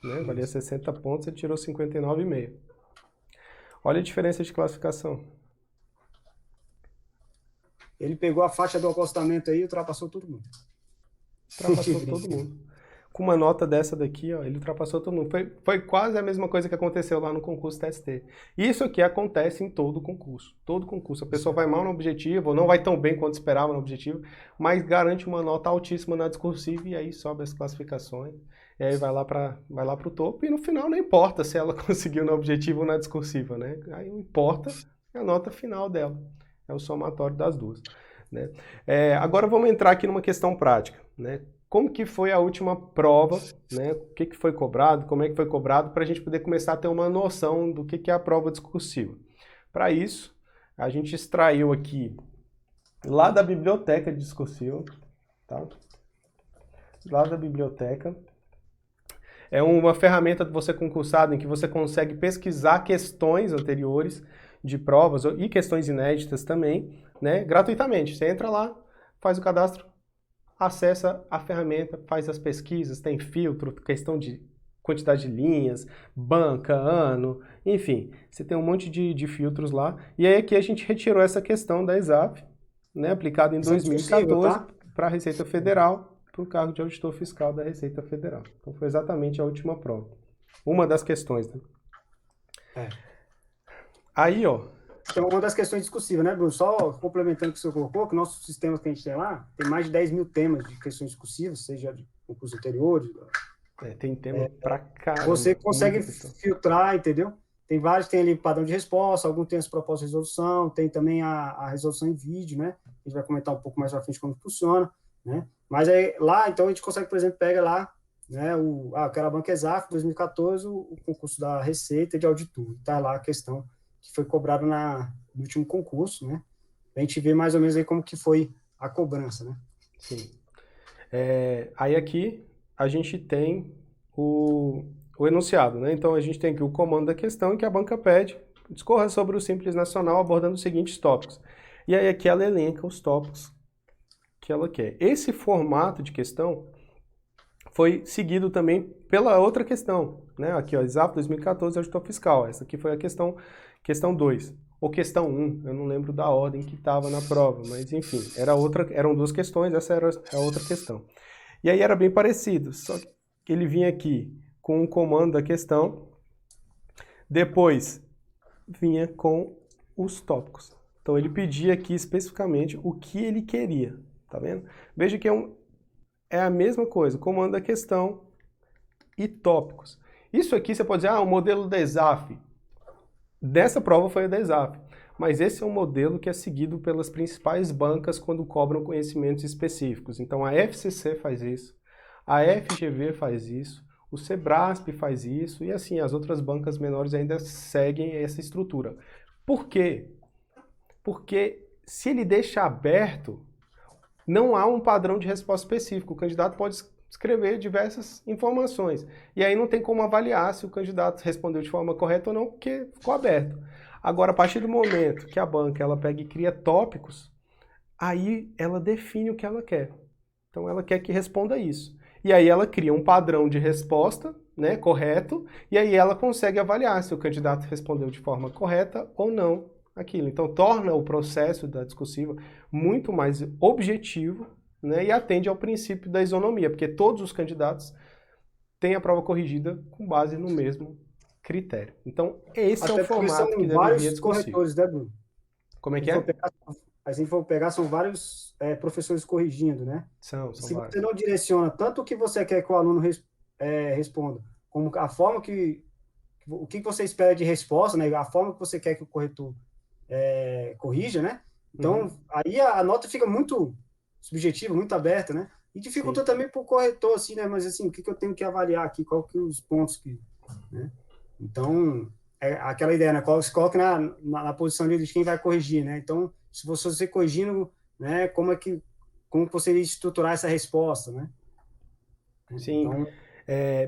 Né? Valia 60 pontos, ele tirou 59,5. Olha a diferença de classificação. Ele pegou a faixa do acostamento aí e ultrapassou todo mundo. Ultrapassou todo mundo. Com uma nota dessa daqui, ó, ele ultrapassou todo mundo. Foi quase a mesma coisa que aconteceu lá no concurso TST. Isso aqui acontece em todo concurso. Todo concurso. A pessoa vai mal no objetivo, ou não vai tão bem quanto esperava no objetivo, mas garante uma nota altíssima na discursiva e aí sobe as classificações. E aí vai lá para o topo e no final não importa se ela conseguiu no objetivo ou na discursiva, né? Aí não importa a nota final dela. É o somatório das 2. Né? Agora vamos entrar aqui numa questão prática, né? Como que foi a última prova, né? O que foi cobrado, como é que foi cobrado, para a gente poder começar a ter uma noção do que é a prova discursiva. Para isso, a gente extraiu aqui, lá da biblioteca discursiva, tá? Lá da biblioteca. É uma ferramenta do Você Concursado em que você consegue pesquisar questões anteriores de provas e questões inéditas também, né? Gratuitamente. Você entra lá, faz o cadastro, acessa a ferramenta, faz as pesquisas, tem filtro, questão de quantidade de linhas, banca, ano, enfim, você tem um monte de filtros lá. E aí aqui a gente retirou essa questão da ESAF, né, aplicada em 2014 para a Receita Federal, para o cargo de auditor fiscal da Receita Federal. Então foi exatamente a última prova. Uma das questões, né? Aí, ó, então, uma das questões discursivas, né, Bruno? Só complementando o que você colocou, que nossos sistemas que a gente tem lá, tem mais de 10 mil temas de questões discursivas, seja de concursos anteriores. Tem tema pra caramba. Você consegue filtrar, entendeu? Tem vários, tem ali padrão de resposta, alguns tem as propostas de resolução, tem também a resolução em vídeo, né? A gente vai comentar um pouco mais à frente como funciona, né? Mas aí, lá, então, a gente consegue, por exemplo, pega lá, né, aquela Banca ESAF, 2014, o concurso da Receita de Auditor. Tá lá a questão que foi cobrado no último concurso, né? A gente vê mais ou menos aí como que foi a cobrança, né? Sim. Aí aqui a gente tem o enunciado, né? Então a gente tem aqui o comando da questão em que a banca pede, discorra sobre o Simples Nacional abordando os seguintes tópicos. E aí aqui ela elenca os tópicos que ela quer. Esse formato de questão foi seguido também pela outra questão, né? Aqui, ó, ESAF 2014, auditor fiscal. Essa aqui foi a questão 2, ou questão 1, eu não lembro da ordem que estava na prova, mas enfim, eram 2 questões, essa era a outra questão. E aí era bem parecido, só que ele vinha aqui com o comando da questão, depois vinha com os tópicos. Então ele pedia aqui especificamente o que ele queria, tá vendo? Veja que é a mesma coisa, comando da questão e tópicos. Isso aqui você pode dizer, o modelo da ESAF. Dessa prova foi a da Exaf. Mas esse é um modelo que é seguido pelas principais bancas quando cobram conhecimentos específicos. Então a FCC faz isso, a FGV faz isso, o Sebrasp faz isso e assim as outras bancas menores ainda seguem essa estrutura. Por quê? Porque se ele deixa aberto, não há um padrão de resposta específico. O candidato pode escrever diversas informações. E aí não tem como avaliar se o candidato respondeu de forma correta ou não, porque ficou aberto. Agora, a partir do momento que a banca ela pega e cria tópicos, aí ela define o que ela quer. Então ela quer que responda isso. E aí ela cria um padrão de resposta, né, correto, e aí ela consegue avaliar se o candidato respondeu de forma correta ou não aquilo. Então torna o processo da discursiva muito mais objetivo, né, e atende ao princípio da isonomia, porque todos os candidatos têm a prova corrigida com base no mesmo critério. Então esse é o formato que deveria discutir. Corretores, né, Bruno? Como é que é? A gente for pegar, são vários professores corrigindo, né? São Se vários. você não direciona tanto o que você quer que o aluno responda, como a forma o que você espera de resposta, né? A forma que você quer que o corretor corrija, né? Então, aí a nota fica muito subjetiva, muito aberta, né? E dificulta também para o corretor, assim, né? Mas, assim, o que eu tenho que avaliar aqui? Qual que os pontos que... Né? Então, é aquela ideia, né? Se coloca na posição de quem vai corrigir, né? Então, se você corrigindo, né? Como você iria estruturar essa resposta, né? Sim. Então,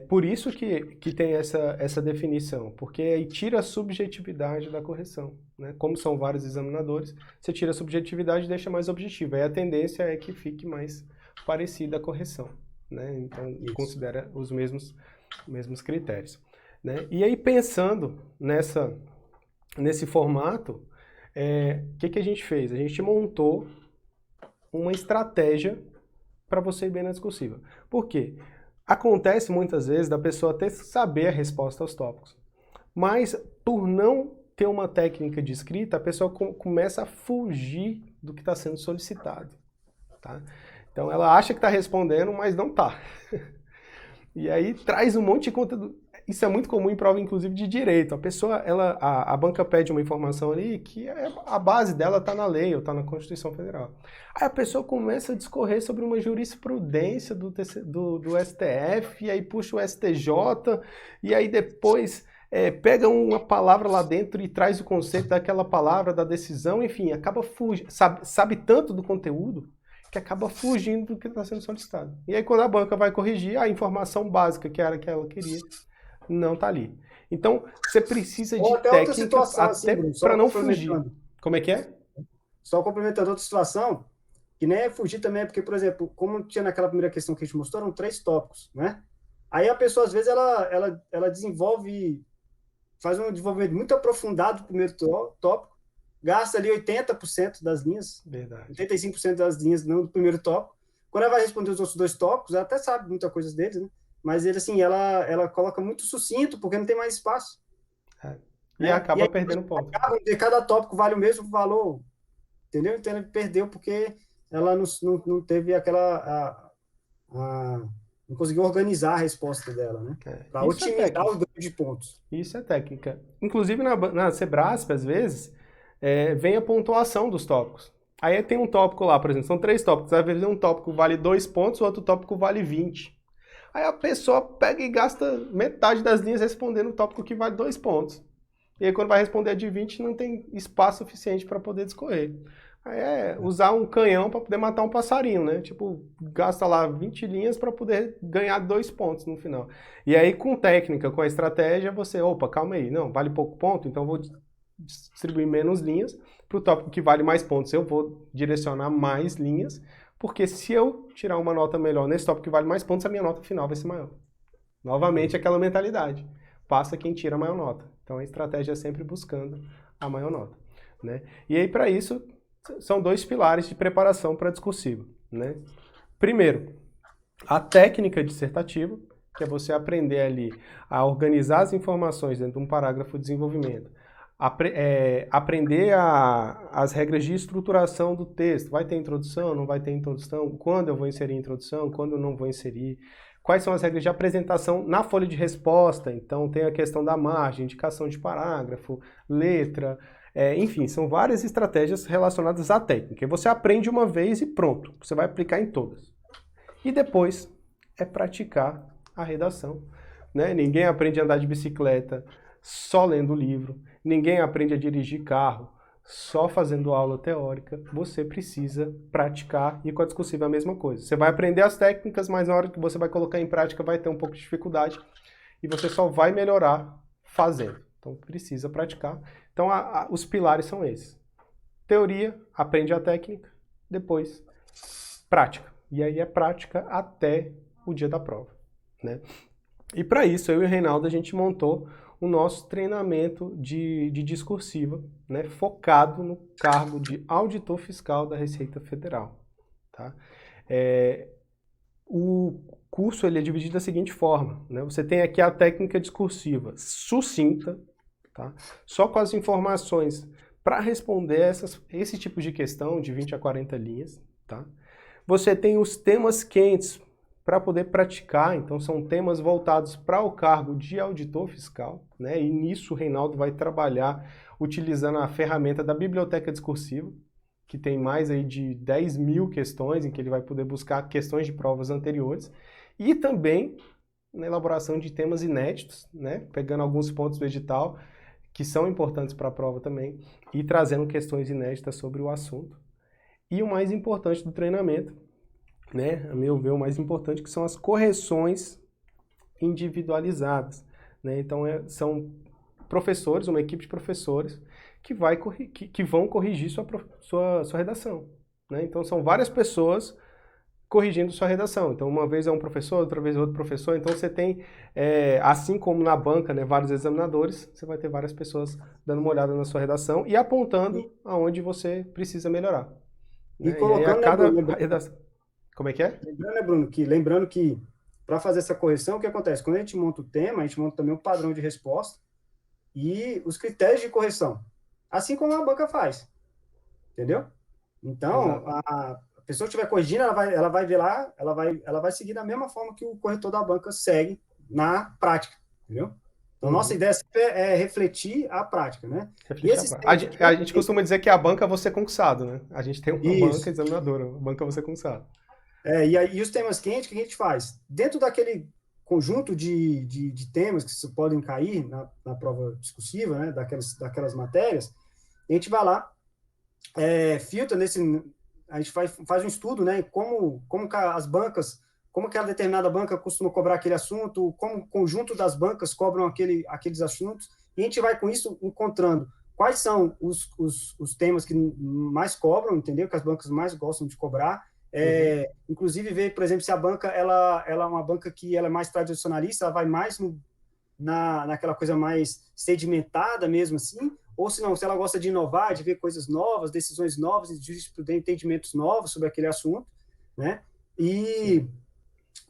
por isso que tem essa definição, porque aí tira a subjetividade da correção, né? Como são vários examinadores, você tira a subjetividade e deixa mais objetivo. Aí a tendência é que fique mais parecida a correção, né? Então, considera os mesmos critérios, né? E aí, pensando nesse formato, o que a gente fez? A gente montou uma estratégia para você ir bem na discursiva. Por quê? Acontece muitas vezes da pessoa até saber a resposta aos tópicos, mas por não ter uma técnica de escrita, a pessoa começa a fugir do que está sendo solicitado. Tá? Então ela acha que está respondendo, mas não está. E aí traz um monte de conteúdo. Isso é muito comum em prova, inclusive, de direito. A pessoa, a banca pede uma informação ali que a base dela está na lei ou está na Constituição Federal. Aí a pessoa começa a discorrer sobre uma jurisprudência do STF, e aí puxa o STJ, e aí depois pega uma palavra lá dentro e traz o conceito daquela palavra, da decisão, enfim, acaba fugindo, sabe tanto do conteúdo que acaba fugindo do que está sendo solicitado. E aí quando a banca vai corrigir, a informação básica que era que ela queria não está ali. Então, você precisa de técnica até para não fugir. Como é que é? Só complementando outra situação, que nem é fugir também, porque, por exemplo, como tinha naquela primeira questão que a gente mostrou, eram 3 tópicos, né? Aí a pessoa, às vezes, ela faz um desenvolvimento muito aprofundado do primeiro tópico, gasta ali 80% das linhas, verdade, 85% das linhas não do primeiro tópico. Quando ela vai responder os outros 2 tópicos, ela até sabe muita coisa deles, né? Mas ele, assim, ela coloca muito sucinto, porque não tem mais espaço. E acaba perdendo ponto. De cada tópico vale o mesmo valor, entendeu? Então ele perdeu porque ela não teve não conseguiu organizar a resposta dela, né? Para otimizar o ganho de pontos. Isso é técnica. Inclusive na Sebrasp, às vezes, vem a pontuação dos tópicos. Aí tem um tópico lá, por exemplo, são 3 tópicos. Às vezes um tópico vale 2 pontos, o outro tópico vale 20. Aí a pessoa pega e gasta metade das linhas respondendo o tópico que vale 2 pontos. E aí quando vai responder a de 20, não tem espaço suficiente para poder discorrer. Aí usar um canhão para poder matar um passarinho, né? Tipo, gasta lá 20 linhas para poder ganhar 2 pontos no final. E aí com técnica, com a estratégia, você, opa, calma aí, não, vale pouco ponto, então eu vou distribuir menos linhas. Para o tópico que vale mais pontos, eu vou direcionar mais linhas. Porque se eu tirar uma nota melhor nesse tópico que vale mais pontos, a minha nota final vai ser maior. Novamente, aquela mentalidade. Passa quem tira a maior nota. Então, a estratégia é sempre buscando a maior nota, né? E aí, para isso, são 2 pilares de preparação para discursivo, né? Primeiro, a técnica dissertativa, que é você aprender ali a organizar as informações dentro de um parágrafo de desenvolvimento. Aprender as regras de estruturação do texto. Vai ter introdução, não vai ter introdução? Quando eu vou inserir introdução? Quando eu não vou inserir? quais são as regras de apresentação na folha de resposta. Então, tem a questão da margem, indicação de parágrafo, letra, enfim, são várias estratégias relacionadas à técnica. E você aprende uma vez e pronto, você vai aplicar em todas. E depois é praticar a redação, né? Ninguém aprende a andar de bicicleta só lendo livro, ninguém aprende a dirigir carro só fazendo aula teórica. Você precisa praticar, e com a discursiva é a mesma coisa. Você vai aprender as técnicas, mas na hora que você vai colocar em prática vai ter um pouco de dificuldade e você só vai melhorar fazendo. Então precisa praticar. Então os pilares são esses. Teoria, aprende a técnica, depois prática. E aí é prática até o dia da prova, né? E para isso, eu e o Reinaldo, a gente montou o nosso treinamento de discursiva, né, focado no cargo de auditor fiscal da Receita Federal. Tá? O curso ele é dividido da seguinte forma, né? Você tem aqui a técnica discursiva sucinta, tá? Só com as informações para responder esse tipo de questão de 20 a 40 linhas. Tá? Você tem os temas quentes para poder praticar, então são temas voltados para o cargo de auditor fiscal, né? E nisso o Reinaldo vai trabalhar utilizando a ferramenta da Biblioteca Discursiva, que tem mais aí de 10 mil questões, em que ele vai poder buscar questões de provas anteriores, e também na elaboração de temas inéditos, né? Pegando alguns pontos do edital, que são importantes para a prova também, e trazendo questões inéditas sobre o assunto. E o mais importante do treinamento, né, a meu ver, o mais importante, que são as correções individualizadas, né? Então, são professores, uma equipe de professores que vão corrigir sua redação, né? Então, são várias pessoas corrigindo sua redação. Então, uma vez é um professor, outra vez é outro professor. Então, você tem, assim como na banca, né, vários examinadores, você vai ter várias pessoas dando uma olhada na sua redação e apontando aonde você precisa melhorar. E Né? colocando, e aí, a cada Bruno, redação... Como é que é? lembrando que para fazer essa correção, o que acontece? Quando a gente monta o tema, a gente monta também o padrão de resposta e os critérios de correção, assim como a banca faz, entendeu? Então, a pessoa que estiver corrigindo, ela vai ver lá, ela vai seguir da mesma forma que o corretor da banca segue na prática, entendeu? Então, nossa ideia sempre é refletir a prática, né? E esses temas aqui, A gente costuma dizer que a banca é você concursado, né? A gente tem uma banca isso. examinadora, a banca é você concursado. E os temas quentes, o que a gente faz? Dentro daquele conjunto de temas que podem cair na prova discursiva, né, daquelas matérias, a gente vai lá, filtra a gente faz um estudo, né, como as bancas, como aquela determinada banca costuma cobrar aquele assunto, como o conjunto das bancas cobram aqueles assuntos, e a gente vai com isso encontrando quais são os temas que mais cobram, entendeu? Que as bancas mais gostam de cobrar. Inclusive ver, por exemplo, se a banca ela é uma banca que ela é mais tradicionalista, ela vai mais naquela coisa mais sedimentada mesmo assim, ou se não, se ela gosta de inovar, de ver coisas novas, decisões novas, entendimentos novos sobre aquele assunto, né? E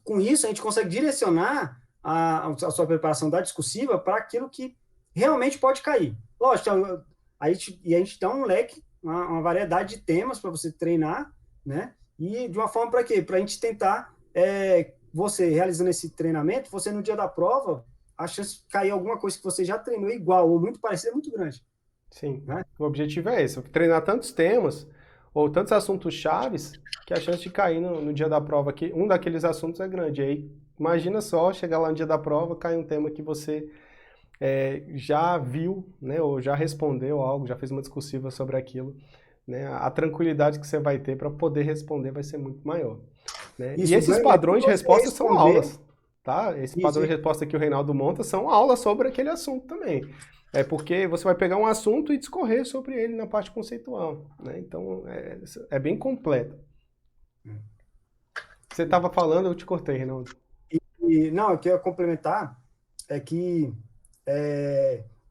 com isso a gente consegue direcionar a sua preparação da discursiva para aquilo que realmente pode cair. Lógico, a gente dá um leque, uma variedade de temas para você treinar, né? E de uma forma para quê? Para a gente tentar, você realizando esse treinamento, você no dia da prova, a chance de cair alguma coisa que você já treinou igual ou muito parecida é muito grande. Sim, Né? o objetivo é esse, treinar tantos temas ou tantos assuntos chaves que a chance de cair no dia da prova, que um daqueles assuntos é grande. E aí, imagina só, chegar lá no dia da prova, cai um tema que você já viu, né, ou já respondeu algo, já fez uma discursiva sobre aquilo. Né, a tranquilidade que você vai ter para poder responder vai ser muito maior. Né? Isso, e esses padrões de resposta são aulas. Tá? Esse padrão de resposta que o Reinaldo monta são aulas sobre aquele assunto também. É porque você vai pegar um assunto e discorrer sobre ele na parte conceitual. Né? Então, é bem completo. Você estava falando, eu te cortei, Reinaldo. Não, eu queria complementar, é que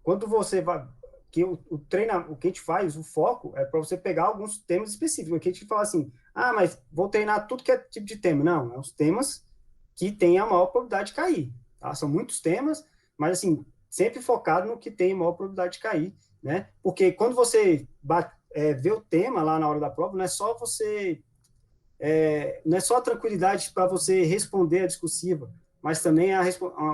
quando você vai... que o que a gente faz, o foco é para você pegar alguns temas específicos. Aqui a gente fala assim, mas vou treinar tudo que é tipo de tema. Não, é os temas que tem a maior probabilidade de cair. Tá? São muitos temas, mas assim, sempre focado no que tem a maior probabilidade de cair, né? Porque quando você vê o tema lá na hora da prova, não é só você não é só a tranquilidade para você responder a discursiva, mas também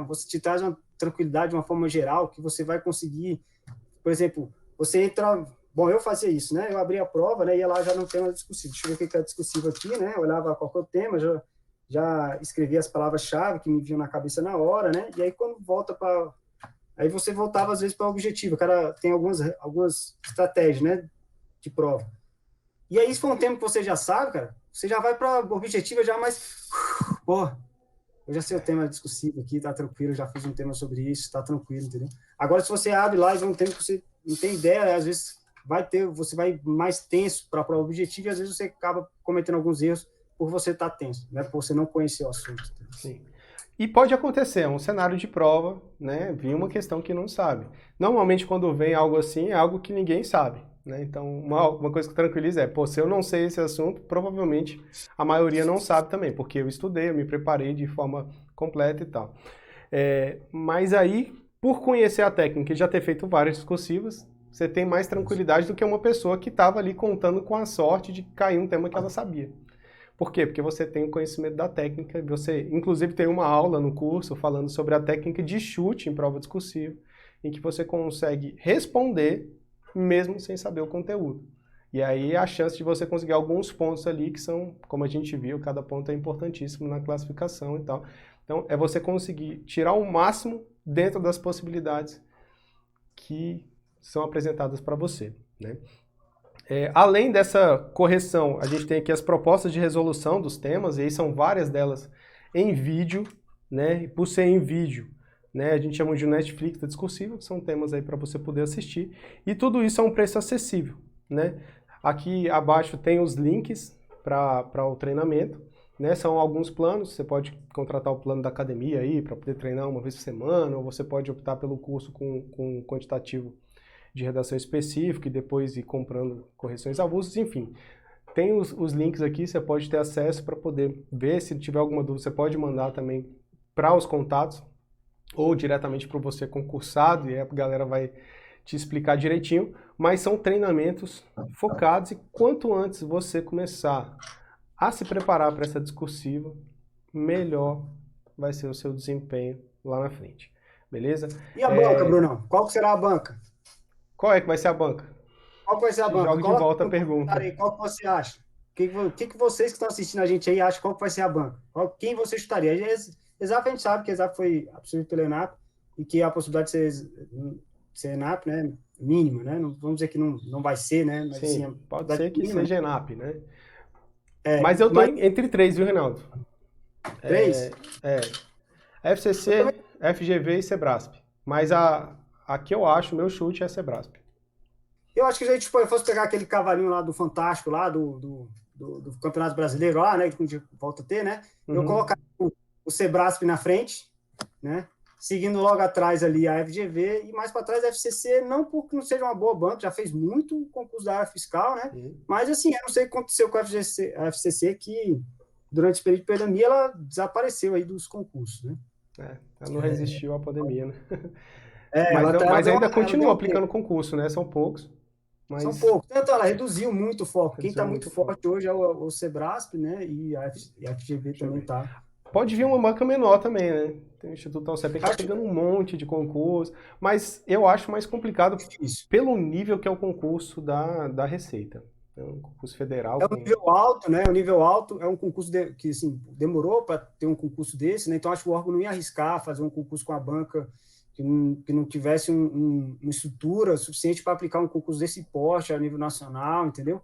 você te traz uma tranquilidade de uma forma geral, que você vai conseguir, por exemplo, você entra... Bom, eu fazia isso, né? Eu abria a prova, né? Ia lá já no tema discursivo. Deixa eu ver o que é discursivo aqui, né? Eu olhava qual que é o tema, já escrevia as palavras-chave que me vinham na cabeça na hora, né? E aí, quando volta para... Aí você voltava, às vezes, para o objetivo. O cara tem algumas estratégias, né? De prova. E aí, se for um tema que você já sabe, cara, você já vai para o objetivo já mais... Pô, eu já sei o tema discursivo aqui, tá tranquilo, já fiz um tema sobre isso, tá tranquilo, entendeu? Agora, se você abre lá e vê um tema que você não tem ideia, às vezes você vai mais tenso para o objetivo e às vezes você acaba cometendo alguns erros por você estar tenso, né? Por você não conhecer o assunto. Entendeu? Sim. E pode acontecer, é um cenário de prova, né? Vir uma questão que não sabe. Normalmente, quando vem algo assim, é algo que ninguém sabe, né? Então, uma coisa que tranquiliza se eu não sei esse assunto, provavelmente a maioria não sabe também, porque eu estudei, eu me preparei de forma completa e tal. Mas aí, por conhecer a técnica e já ter feito várias discursivas, você tem mais tranquilidade do que uma pessoa que estava ali contando com a sorte de cair um tema que ela sabia. Por quê? Porque você tem o conhecimento da técnica, você inclusive tem uma aula no curso falando sobre a técnica de chute em prova discursiva, em que você consegue responder mesmo sem saber o conteúdo. E aí a chance de você conseguir alguns pontos ali que são, como a gente viu, cada ponto é importantíssimo na classificação e tal. Então é você conseguir tirar o máximo dentro das possibilidades que são apresentadas para você, né? Além dessa correção, a gente tem aqui as propostas de resolução dos temas, e aí são várias delas em vídeo, né? E por ser em vídeo, né, a gente chama de Netflix da discursiva, que são temas aí para você poder assistir, e tudo isso a um preço acessível, né? Aqui abaixo tem os links para o treinamento, né? São alguns planos, você pode contratar o plano da academia aí para poder treinar uma vez por semana, ou você pode optar pelo curso com quantitativo de redação específica e depois ir comprando correções avulsas, enfim. Tem os links aqui, você pode ter acesso para poder ver. Se tiver alguma dúvida, você pode mandar também para os contatos ou diretamente para você concursado e a galera vai te explicar direitinho. Mas são treinamentos focados e quanto antes você começar a se preparar para essa discursiva, melhor vai ser o seu desempenho lá na frente. Beleza? E a banca, Brunão? Qual que será a banca? Qual é que vai ser a banca? Qual vai ser a Te banca? jogo de volta a pergunta. Aí, qual que você acha? O que vocês que estão assistindo a gente aí acham qual que vai ser a banca? Quem você chutaria? Exato, a gente sabe que Exato foi absorvido pelo ENAP e que a possibilidade de ser ENAP, né, mínima, né? Não, vamos dizer que não vai ser, né? Mas, Sim, assim, pode ser que mínima, seja ENAP, né? né? Mas eu tô entre três, viu, Reinaldo? Três? FCC, FGV e Sebrasp. Mas a que eu acho, meu chute é Sebrasp. Eu acho que se a gente fosse pegar aquele cavalinho lá do Fantástico, lá do Campeonato Brasileiro, lá, né? Que a gente volta a ter, né? Eu colocaria o Sebrasp na frente, né? Seguindo logo atrás ali a FGV e mais para trás a FCC, não porque não seja uma boa banca, já fez muito concurso da área fiscal, né? Mas assim, eu não sei o que aconteceu com a FCC, que durante esse período de pandemia ela desapareceu aí dos concursos, né? Ela não resistiu à pandemia, né? Mas ainda continua aplicando concurso, né? São poucos. Mas são poucos. Então, ela reduziu muito o foco. Quem está muito forte hoje é o Sebrasp, né? E a FGV também está. Pode vir uma banca menor também, né? Tem o Instituto Alcep que está pegando um monte de concurso, mas eu acho mais complicado pelo nível que é o concurso da Receita. É um concurso federal. É um nível alto, né? O nível alto é um concurso que assim, demorou para ter um concurso desse, né? Então acho que o órgão não ia arriscar fazer um concurso com a banca que não tivesse uma estrutura suficiente para aplicar um concurso desse porte a nível nacional, entendeu?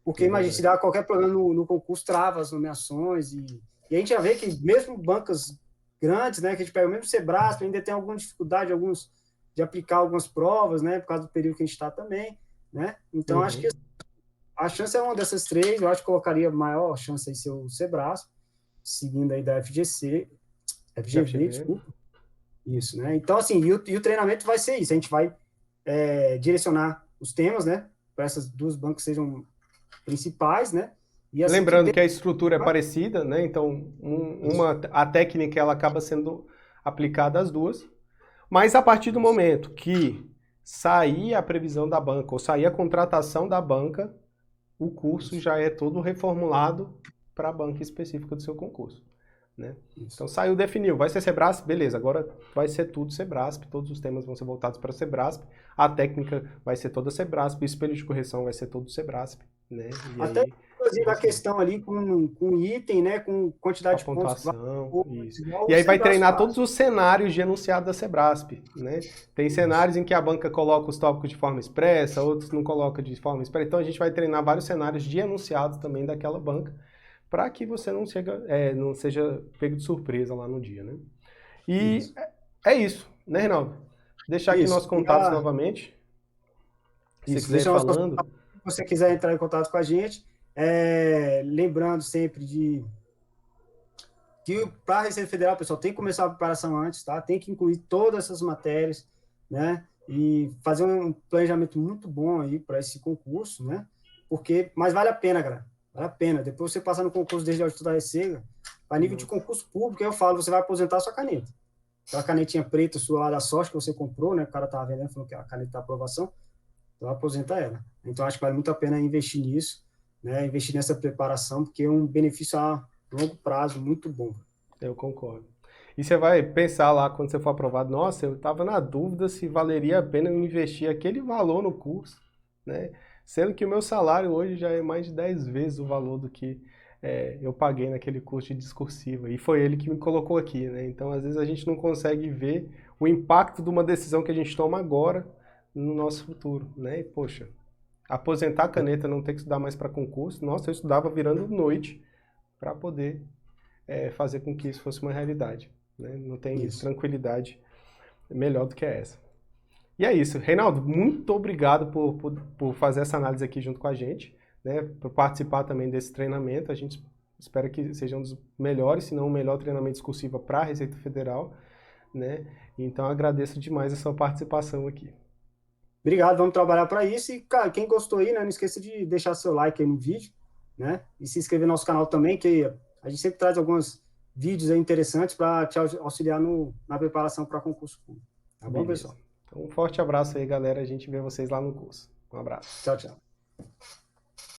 Porque imagina, se dá qualquer problema no concurso, trava as nomeações e a gente já vê que mesmo bancas grandes, né, que a gente pega, mesmo o Sebrasp, ainda tem alguma dificuldade de aplicar algumas provas, né, por causa do período que a gente está também, né? Então acho que a chance é uma dessas três. Eu acho que colocaria maior chance aí ser o Sebrasp, seguindo aí da FGV, desculpa. Isso, né? Então, assim, e o treinamento vai ser isso. A gente vai direcionar os temas, né? Para essas duas bancas sejam principais, né? E assim, lembrando que a estrutura é parecida, né? Então, a técnica ela acaba sendo aplicada às duas. Mas a partir do momento que sair a previsão da banca ou sair a contratação da banca, o curso já é todo reformulado para a banca específica do seu concurso. Né? Isso. Então saiu, definiu, vai ser Sebrasp, beleza, agora vai ser tudo Sebrasp, todos os temas vão ser voltados para Sebrasp, a técnica vai ser toda Sebrasp, o espelho de correção vai ser todo Sebrasp, né? E Até, aí, inclusive, a questão ali com item, né, com quantidade de pontos. pontuação, isso. Igual E aí o vai Sebrasp treinar faz. todos os cenários de enunciado da Sebrasp, né? Tem cenários em que a banca coloca os tópicos de forma expressa, outros não coloca de forma expressa, então a gente vai treinar vários cenários de enunciados também daquela banca, para que você não seja pego de surpresa lá no dia, né? E Isso. é isso, né, Reinaldo? Deixar aqui Isso. nossos contatos novamente, se você Isso. quiser ir Deixa nosso falando. contato, se você quiser entrar em contato com a gente, lembrando sempre que para a Receita Federal, pessoal, tem que começar a preparação antes, tá? Tem que incluir todas essas matérias, né? E fazer um planejamento muito bom aí para esse concurso, né? Mas vale a pena, galera. Vale a pena. Depois você passar no concurso desde auditor da Receita, a nível de concurso público, eu falo, você vai aposentar a sua caneta. Aquela canetinha preta sua lá da sorte que você comprou, né? O cara tava vendendo, falou que a caneta da aprovação, então aposenta ela. Então acho que vale muito a pena investir nisso, né? Investir nessa preparação, porque é um benefício a longo prazo muito bom. Eu concordo. E você vai pensar lá quando você for aprovado, nossa, eu estava na dúvida se valeria a pena eu investir aquele valor no curso, né? Sendo que o meu salário hoje já é mais de 10 vezes o valor do que eu paguei naquele curso de discursiva. E foi ele que me colocou aqui, né? Então, às vezes, a gente não consegue ver o impacto de uma decisão que a gente toma agora no nosso futuro, né? E, poxa, aposentar a caneta, não ter que estudar mais para concurso, nossa, eu estudava virando noite para poder fazer com que isso fosse uma realidade. Né? Não tem tranquilidade melhor do que essa. E é isso. Reinaldo, muito obrigado por fazer essa análise aqui junto com a gente, né? Por participar também desse treinamento. A gente espera que seja um dos melhores, se não o melhor treinamento discursivo para a Receita Federal. Né? Então agradeço demais a sua participação aqui. Obrigado, vamos trabalhar para isso. E, cara, quem gostou aí, né, não esqueça de deixar seu like aí no vídeo, né? E se inscrever no nosso canal também, que a gente sempre traz alguns vídeos aí interessantes para te auxiliar na preparação para concurso público. Tá bom, pessoal? Então, um forte abraço aí, galera. A gente vê vocês lá no curso. Um abraço. Tchau, tchau.